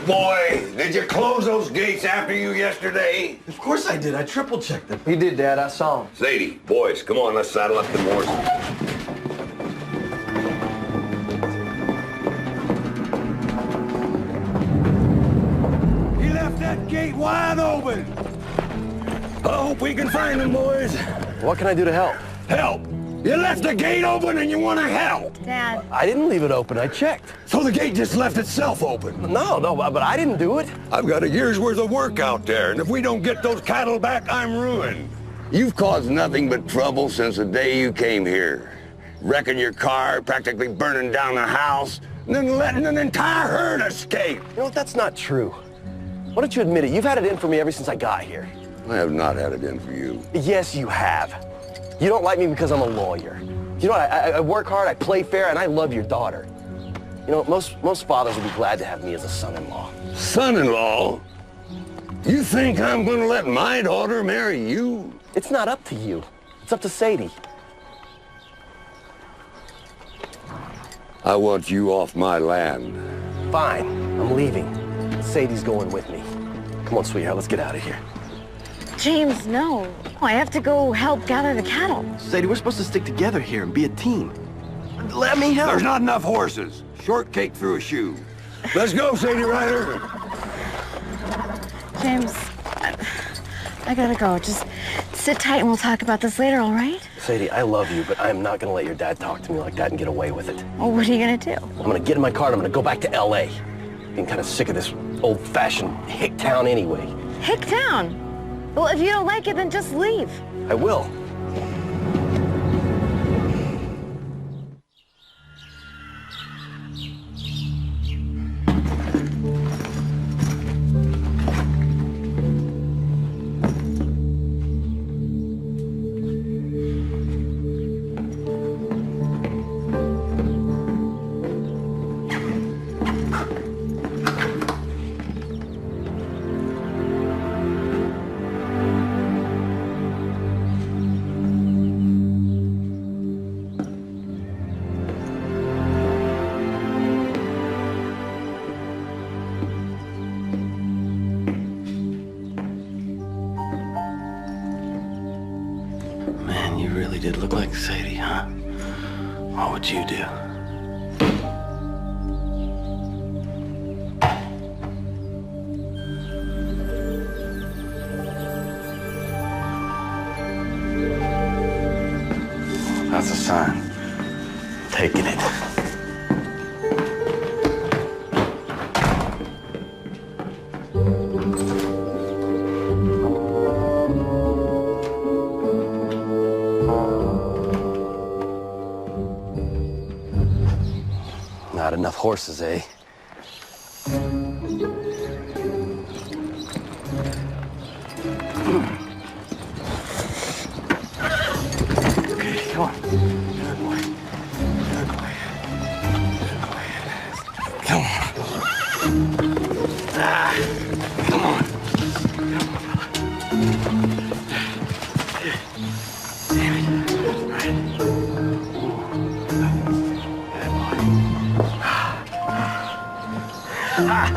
Boy, did you close those gates after you yesterday? Of course I did. I triple checked them. He did, Dad. I saw him. Sadie, boys, come on, let's saddle up the horses. He left that gate wide open. I hope we can find them, boys. What can I do to help? Help! You left the gate open and you want to help! Dad. I didn't leave it open. I checked. So the gate just left itself open? No, but I didn't do it. I've got a year's worth of work out there, and if we don't get those cattle back, I'm ruined. You've caused nothing but trouble since the day you came here. Wrecking your car, practically burning down the house, and then letting an entire herd escape. You know what? That's not true. Why don't you admit it? You've had it in for me ever since I got here. I have not had it in for you. Yes, you have. You don't like me because I'm a lawyer. You know what? I work hard, I play fair, and I love your daughter. You know, most fathers would be glad to have me as a son-in-law. Son-in-law? You think I'm going to let my daughter marry you? It's not up to you. It's up to Sadie. I want you off my land. Fine. I'm leaving. Sadie's going with me. Come on, sweetheart, let's get out of here. James, no. I have to go help gather the cattle. Sadie, we're supposed to stick together here and be a team. Let me help. There's not enough horses. Shortcake through a shoe. Let's go, Sadie Ryder. James, I gotta go. Just sit tight and we'll talk about this later, all right? Sadie, I love you, but I'm not gonna let your dad talk to me like that and get away with it. Well, what are you gonna do? I'm gonna get in my car and I'm gonna go back to L.A. Getting kind of sick of this old-fashioned hick town anyway. Hick town? Well, if you don't like it, then just leave. I will. You really did look like Sadie, huh? What would you do? That's a sign. Taking it. Not enough horses, eh? Okay, come on. Good boy. Good boy. Good boy. Come on. Come on. Damn it. Right.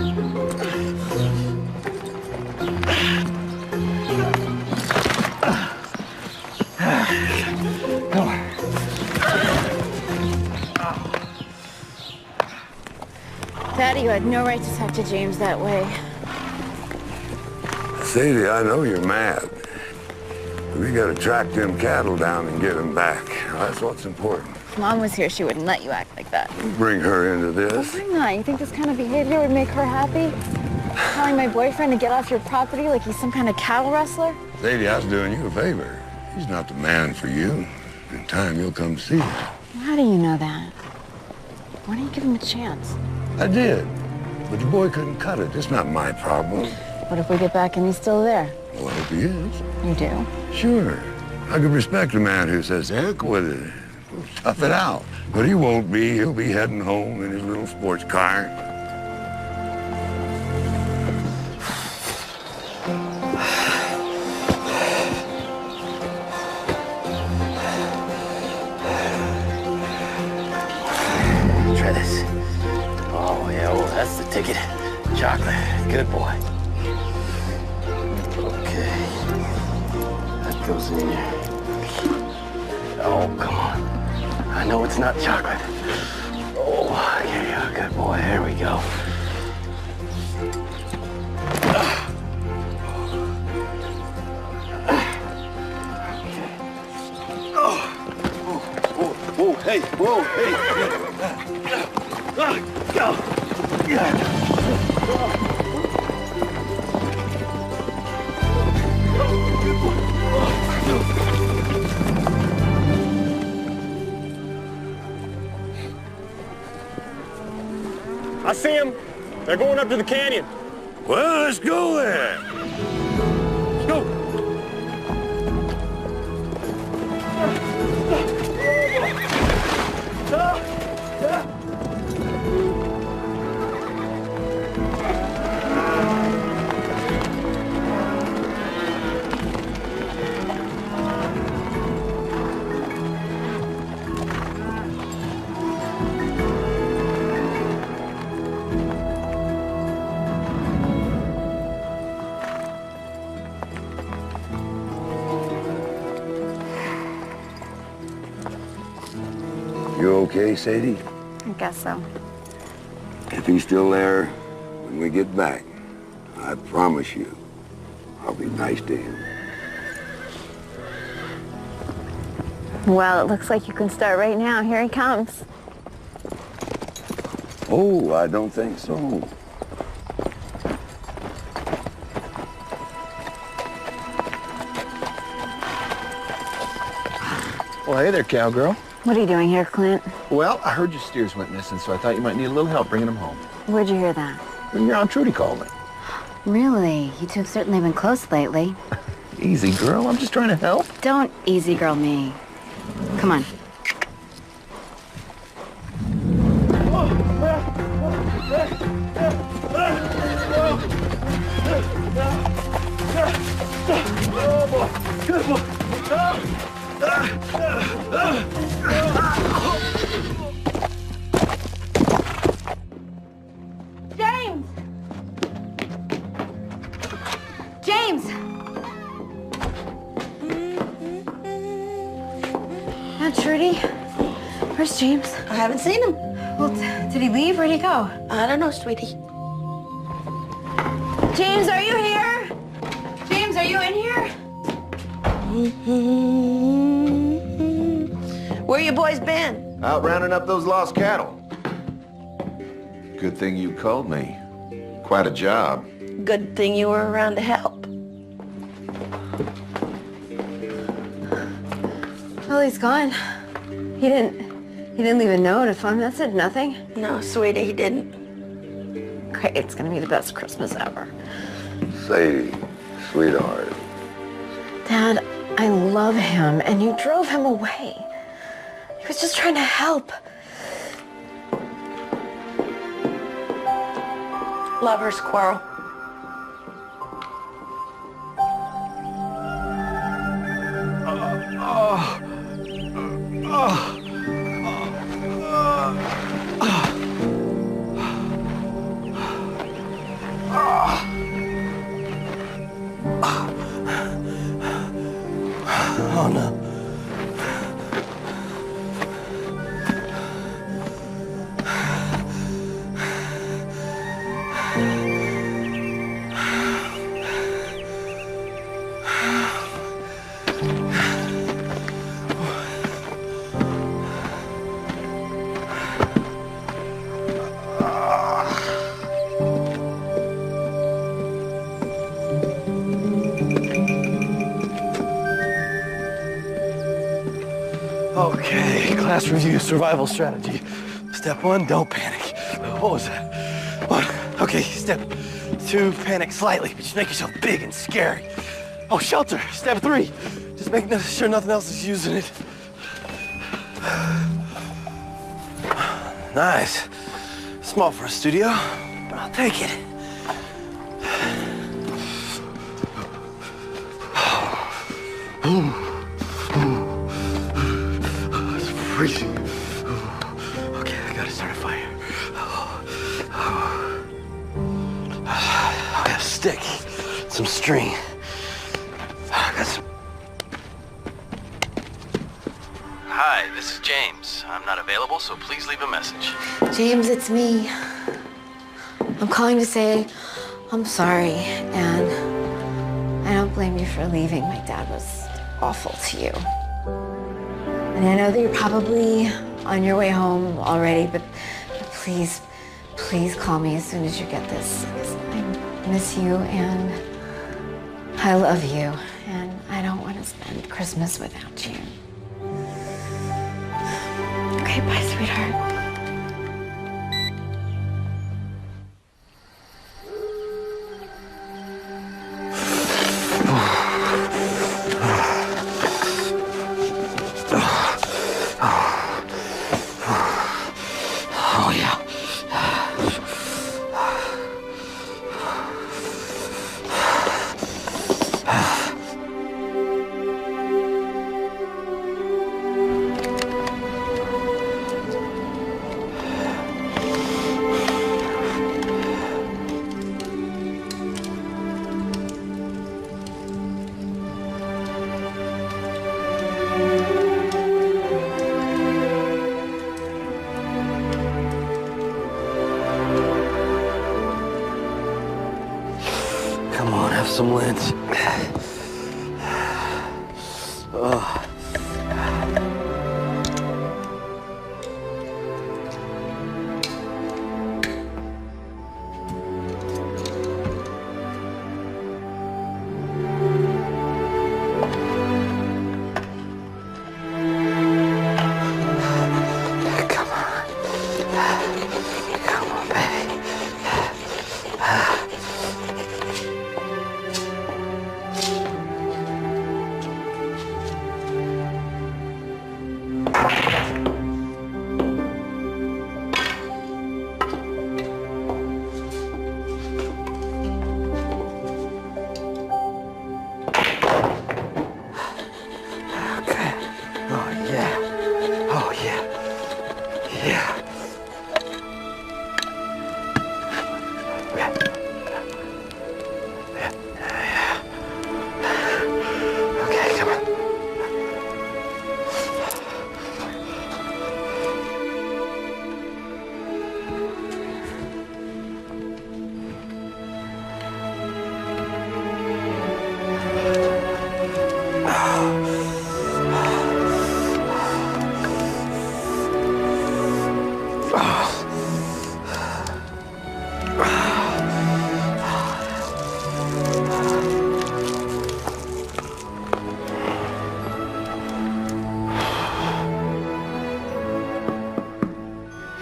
Daddy, you had no right to talk to James that way. Sadie, I know you're mad. We gotta track them cattle down and get them back. That's what's important. If Mom was here, she wouldn't let you act like that. Bring her into Well, this. why not? You think this kind of behavior would make her happy? Telling my boyfriend to get off your property like he's some kind of cattle rustler? Sadie, I was doing you a favor. He's not the man for you. In time, you'll come see him. How do you know that? Why don't you give him a chance? I did, but your boy couldn't cut it. It's not my problem. What if we get back and he's still there? Well, I hope he is. You do? Sure. I could respect a man who says, heck with it. We'll tough it out. But he won't be. He'll be heading home in his little sports car. Good boy. Okay. That goes in here. Oh, come on. I know it's not chocolate. Oh, yeah, good boy. There we go. Whoa, hey, whoa, hey. Go. I see them. They're going up to the canyon. Well, let's go then. Let's go. You okay, Sadie? I guess so. If he's still there when we get back, I promise you, I'll be nice to him. Well, it looks like you can start right now. Here he comes. Oh, I don't think so. Well, hey there, cowgirl. What are you doing here, Clint? Well, I heard your steers went missing, so I thought you might need a little help bringing them home. Where'd you hear that? When your Aunt Trudy called me. Really? You two have certainly been close lately. Easy, girl. I'm just trying to help. Don't easy girl me. Come on. Oh, boy. Good boy. James! James! Aunt Trudy? Where's James? I haven't seen him. Well, did he leave? Where'd he go? I don't know, sweetie. James, are you here? James, are you in here? Where you boys been? Out rounding up those lost cattle. Good thing you called me. Quite a job. Good thing you were around to help. Well, he's gone. He didn't leave a note, a phone message, nothing? No, sweetie, he didn't. Great, it's gonna be the best Christmas ever. Sadie, sweetheart. Dad, I love him, and you drove him away. He was just trying to help. Love her, squirrel. Oh, no. Okay, class review, survival strategy. Step 1, don't panic. What was that? 1, okay, step 2, panic slightly, but just make yourself big and scary. Oh, shelter, step 3, just make sure nothing else is using it. Nice. Small for a studio, but I'll take it. It's freezing. Okay, I gotta start a fire. some string. I got some. Hi, this is James. I'm not available, so please leave a message. James, it's me. I'm calling to say I'm sorry, and I don't blame you for leaving. My dad was awful to you. And I know that you're probably on your way home already, but please, please call me as soon as you get this. I miss you, and I love you, and I don't want to spend Christmas without you. Okay, bye, sweetheart. Oh, yeah. Come on, have some lint. Oh.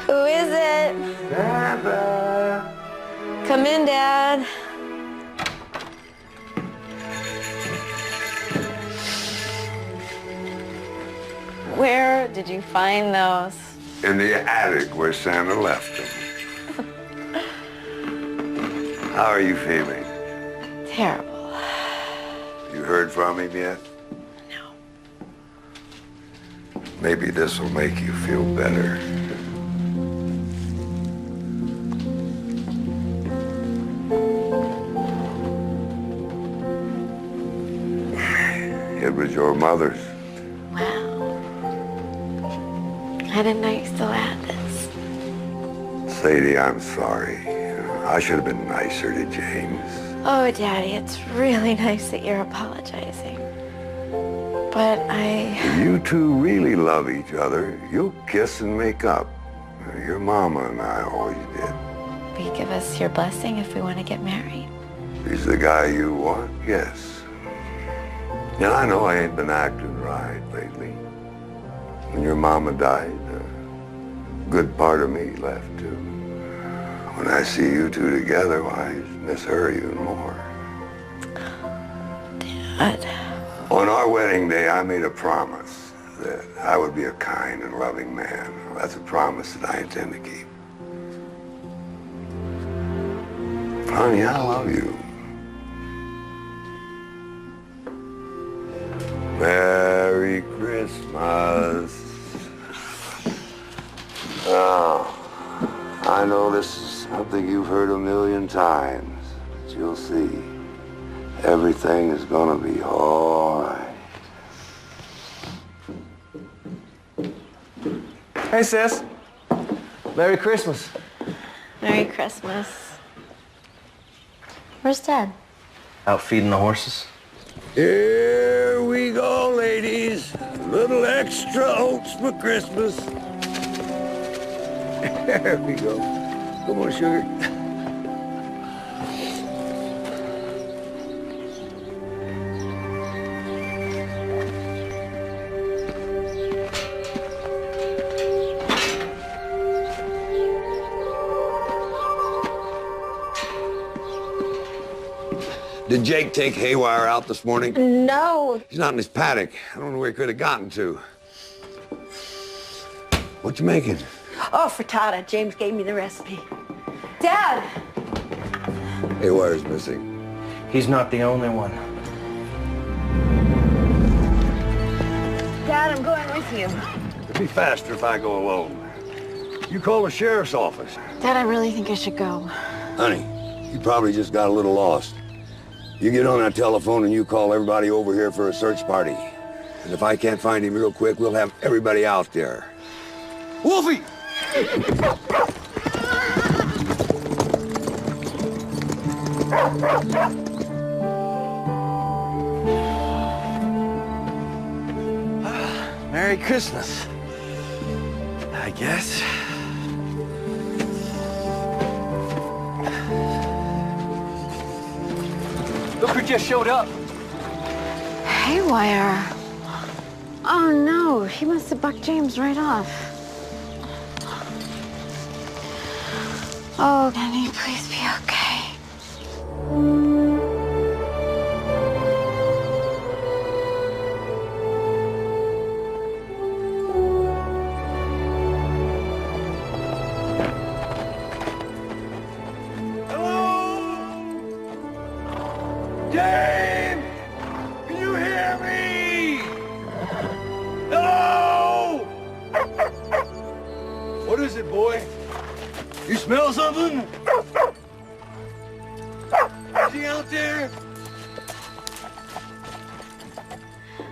Who is it? Papa. Come in, Dad. Where did you find those? In the attic where Santa left them. How are you feeling? Terrible. You heard from him yet? No. Maybe this will make you feel better. It was your mother's. Wow. I didn't know you still had this. Sadie, I'm sorry. I should have been nicer to James. Oh, Daddy, it's really nice that you're apologizing. But If you two really love each other, you'll kiss and make up. Your mama and I always did. will you give us your blessing if we want to get married? He's the guy you want, yes. And I know I ain't been acting right lately. When your mama died, a good part of me left too. When I see you two together, why, I miss her even more. Dad. On our wedding day, I made a promise that I would be a kind and loving man. That's a promise that I intend to keep. Honey, I love you. Merry Christmas. Oh, I know this is something you've heard a million times, but you'll see. everything is gonna be all right. Hey, sis. Merry Christmas. Merry Christmas. Where's Dad? Out feeding the horses. Here we go, ladies. A little extra oats for Christmas. There we go. Come on, sugar. Did Jake take Haywire out this morning? No. He's not in his paddock. I don't know where he could have gotten to. What you making? Oh, frittata. James gave me the recipe. Dad! Haywire's missing. He's not the only one. Dad, I'm going with you. It'd be faster if I go alone. You call the sheriff's office. Dad, I really think I should go. Honey, you probably just got a little lost. You get on that telephone and you call everybody over here for a search party. And if I can't find him real quick, we'll have everybody out there. Wolfie! Merry Christmas, I guess. Look who just showed up. Haywire. Oh, no. He must have bucked James right off. Oh, can he please be okay? James! Can you hear me? Hello? What is it, boy? You smell something? Is he out there?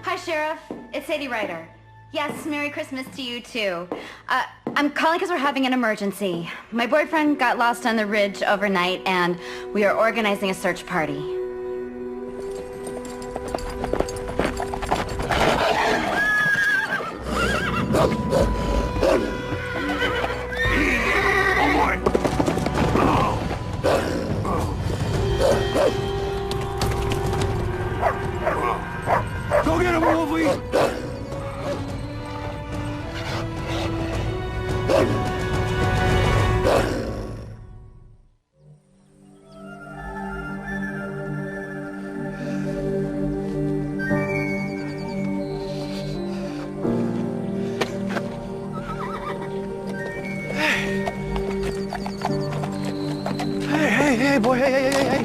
Hi, Sheriff. It's Sadie Ryder. Yes, Merry Christmas to you, too. I'm calling because we're having an emergency. My boyfriend got lost on the ridge overnight, and we are organizing a search party. Go get him, Wolfie! Hey, boy, hey.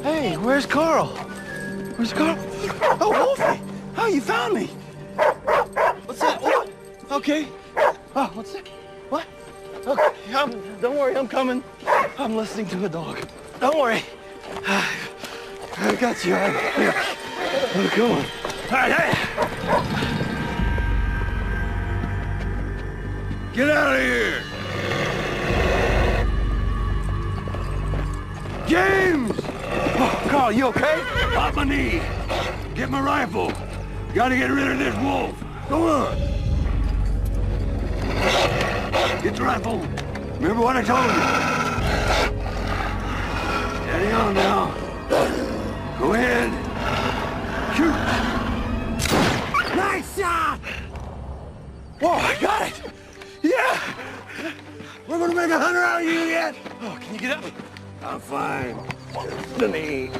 Hey, where's Carl? Where's Carl? Oh, Wolfie! Oh, you found me! What's that? What? Okay. Oh, what's that? What? Okay, don't worry, I'm coming. I'm listening to a dog. Don't worry. I got you. Here. Oh, come on. All right, hey! Get out of here! James! Oh, Carl, you okay? Pop my knee. Get my rifle. Gotta get rid of this wolf. Go on. Get the rifle. Remember what I told you. Steady on now. Go ahead. Shoot. Nice shot! Whoa, I got it! Yeah! We're gonna make a hunter out of you yet. Oh, can you get up? I'm fine. The knee.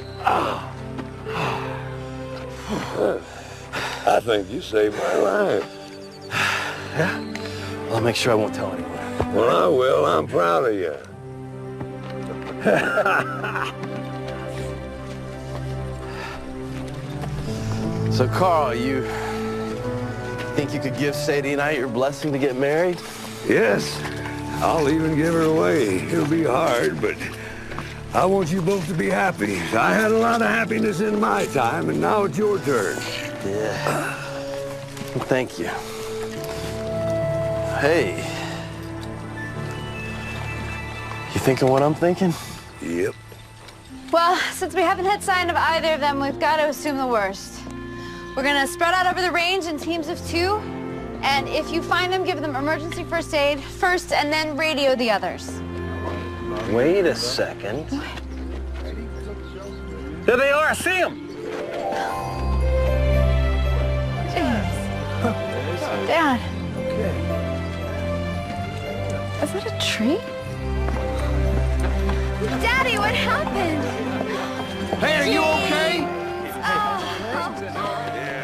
I think you saved my life. Yeah? Well, I'll make sure I won't tell anyone. Well, I will. I'm proud of you. So, Carl, you think you could give Sadie and I your blessing to get married? Yes. I'll even give her away. It'll be hard, but I want you both to be happy. I had a lot of happiness in my time, and now it's your turn. Yeah. Well, thank you. Hey. You thinking what I'm thinking? Yep. Well, since we haven't had sign of either of them, we've got to assume the worst. We're gonna spread out over the range in teams of 2, and if you find them, give them emergency first aid first, and then radio the others. Wait a second. There they are, I see them! Dad. Is that a tree? Daddy, what happened? Hey, are you okay?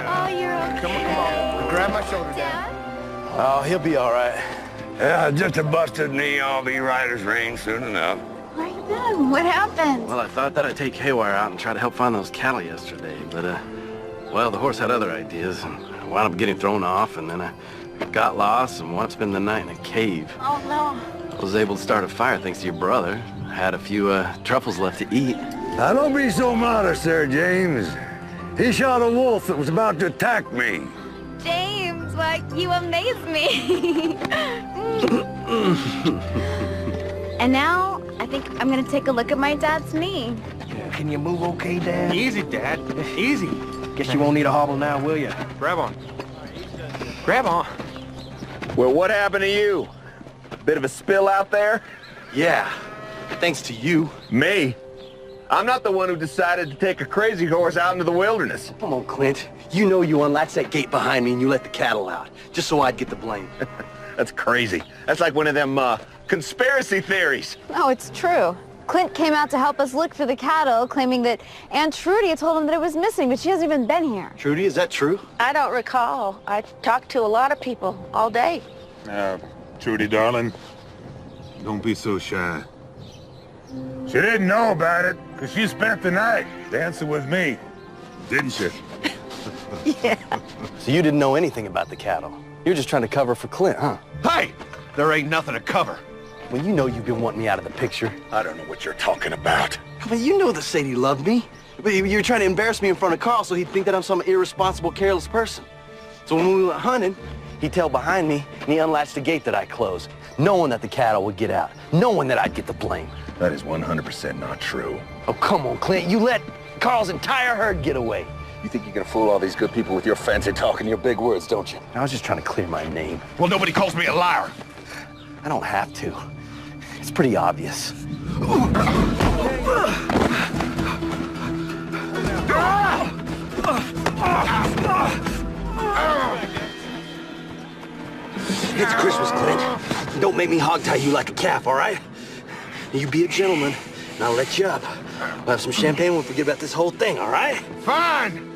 Oh, you're okay. Come on. Grab my shoulder, Dad. Oh, he'll be all right. Yeah, just a busted knee. I'll be right as rain soon enough. Where you been? What happened? Well, I thought that I'd take Haywire out and try to help find those cattle yesterday, but, well, the horse had other ideas, and I wound up getting thrown off, and then I got lost and wound up spending the night in a cave. Oh, no. I was able to start a fire thanks to your brother. I had a few, truffles left to eat. Now, don't be so modest there, James. He shot a wolf that was about to attack me. James, like, you amaze me. And now, I think I'm gonna take a look at my dad's knee. Can you move okay, Dad? Easy, Dad. Easy. Guess you won't need a hobble now, will you? Grab on. Grab on. Well, what happened to you? Bit of a spill out there? Yeah, thanks to you. Me? I'm not the one who decided to take a crazy horse out into the wilderness. Come on, Clint. You know you unlatched that gate behind me and you let the cattle out, just so I'd get the blame. That's crazy. That's like one of them, conspiracy theories. No, it's true. Clint came out to help us look for the cattle, claiming that Aunt Trudy had told him that it was missing, but she hasn't even been here. Trudy, is that true? I don't recall. I talked to a lot of people all day. Trudy, darling, don't be so shy. She didn't know about it, because she spent the night dancing with me, didn't she? Yeah. So you didn't know anything about the cattle? You're just trying to cover for Clint, huh? Hey! There ain't nothing to cover. Well, you know you've been wanting me out of the picture. I don't know what you're talking about. Well, you know that Sadie loved me. But you're trying to embarrass me in front of Carl so he'd think that I'm some irresponsible, careless person. So when we went hunting, he tailed behind me and he unlatched the gate that I closed, knowing that the cattle would get out, knowing that I'd get the blame. That is 100% not true. Oh, come on, Clint. You let Carl's entire herd get away. You think you can fool all these good people with your fancy talk and your big words, don't you? I was just trying to clear my name. Well, nobody calls me a liar. I don't have to. It's pretty obvious. It's Christmas, Clint. Don't make me hogtie you like a calf, all right? You be a gentleman, and I'll let you up. We'll have some champagne, we'll forget about this whole thing, all right? Fine!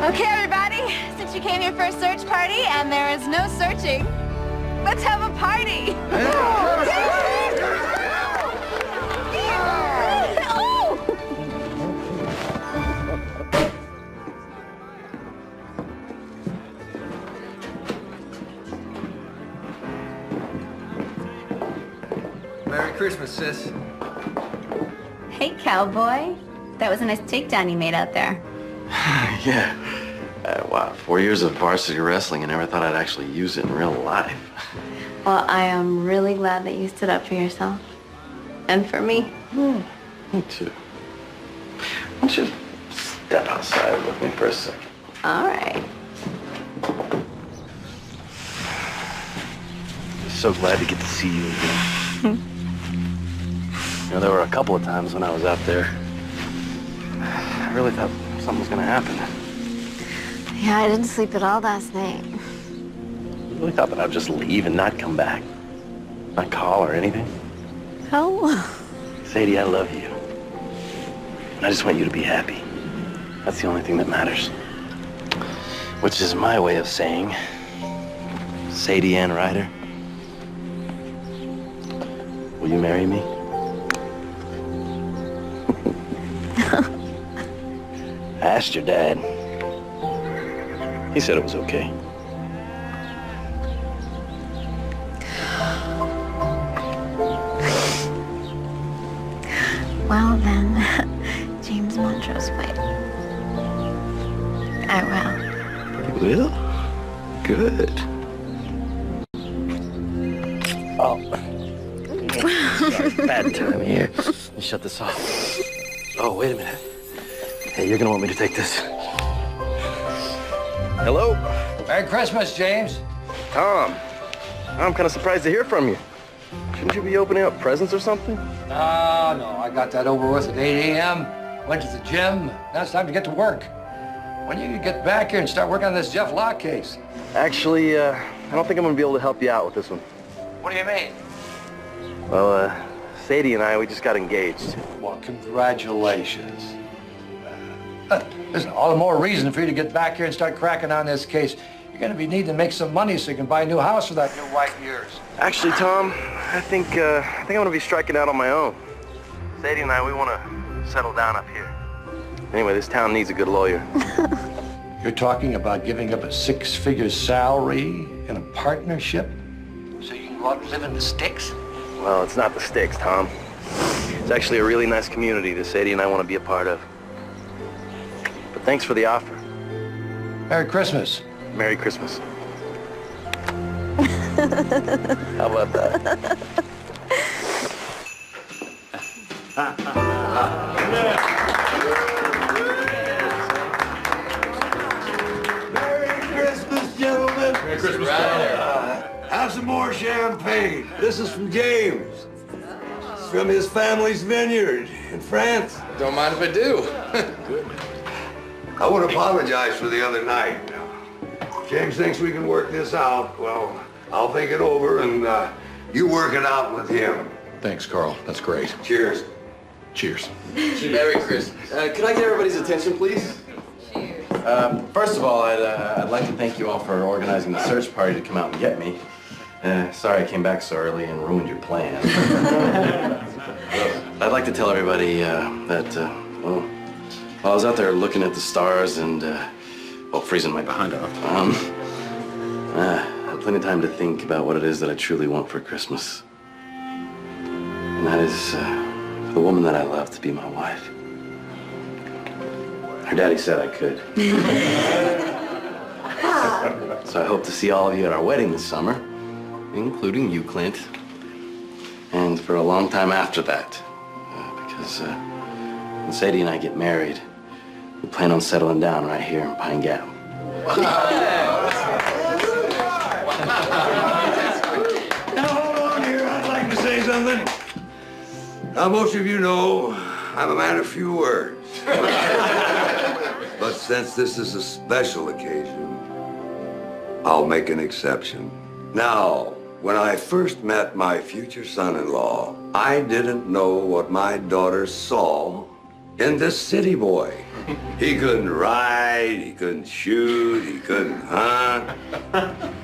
Okay, everybody, since you came here for a search party and there is no searching, let's have a party. Merry Christmas, sis. Hey, cowboy. That was a nice takedown you made out there. Yeah. Wow, 4 years of varsity wrestling and never thought I'd actually use it in real life. Well, I am really glad that you stood up for yourself. And for me. Me too. Why don't you step outside with me for a second? All right. So glad to get to see you again. You know, there were a couple of times when I was out there, I really thought something was gonna happen. Yeah, I didn't sleep at all last night. I really thought that I'd just leave and not come back. Not call or anything. Oh. Sadie, I love you. And I just want you to be happy. That's the only thing that matters. Which is my way of saying, Sadie Ann Ryder, will you marry me? I asked your dad. He said it was okay. Well, then, James Montrose might. I will. You will? Good. Oh. Sorry, bad time here. Let me shut this off. Oh, wait a minute. Hey, you're gonna want me to take this. Hello? Merry Christmas, James. Tom, I'm kind of surprised to hear from you. Shouldn't you be opening up presents or something? No, I got that over with at 8 a.m. Went to the gym. Now it's time to get to work. When you get back here and start working on this Jeff Locke case? Actually, I don't think I'm gonna be able to help you out with this one. What do you mean? Well, Sadie and I, we just got engaged. Well, congratulations. Listen, all the more reason for you to get back here and start cracking on this case. You're going to be needing to make some money so you can buy a new house for that new wife of yours. Actually, Tom, I think I'm gonna be striking out on my own. Sadie and I, we want to settle down up here. Anyway, this town needs a good lawyer. You're talking about giving up a six-figure salary in a partnership so you can go out and live in the sticks? Well, it's not the sticks, Tom. It's actually a really nice community that Sadie and I want to be a part of. But thanks for the offer. Merry Christmas. Merry Christmas. How about that? Merry Christmas, gentlemen. Merry Christmas. Have some more champagne. This is from James. It's from his family's vineyard in France. Don't mind if I do. I want to apologize for the other night. James thinks we can work this out. Well, I'll think it over and you work it out with him. Thanks, Carl. That's great. Cheers. Cheers. Merry Christmas. Could I get everybody's attention, please? Cheers. First of all, I'd like to thank you all for organizing the search party to come out and get me. Sorry I came back so early and ruined your plan. I'd like to tell everybody that, well, while I was out there looking at the stars and, well, freezing my behind off, I had plenty of time to think about what it is that I truly want for Christmas. And that is for the woman that I love to be my wife. Her daddy said I could. So I hope to see all of you at our wedding this summer, including you, Clint. And for a long time after that. Because when Sadie and I get married, we plan on settling down right here in Pine Gap. Now, hold on here. I'd like to say something. Now, most of you know I'm a man of few words. But since this is a special occasion, I'll make an exception. Now, when I first met my future son-in-law, I didn't know what my daughter saw in this city boy. He couldn't ride, he couldn't shoot, he couldn't hunt,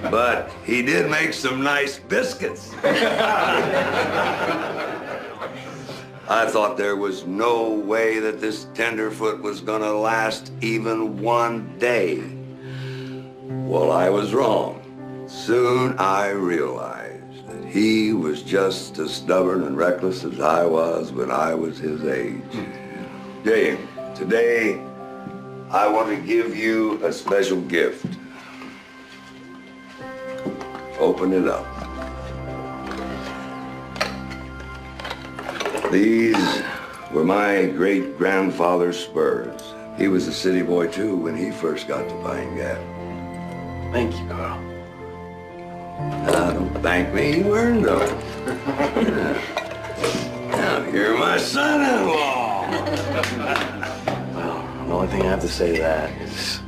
but he did make some nice biscuits. I thought there was no way that this tenderfoot was gonna last even one day. Well, I was wrong. Soon I realized that he was just as stubborn and reckless as I was when I was his age. James, today I want to give you a special gift. Open it up. These were my great-grandfather's spurs. He was a city boy, too, when he first got to Pine Gap. Thank you, Carl. Don't thank me, you earned them. Now, you're my son-in-law. Well, the only thing I have to say to that is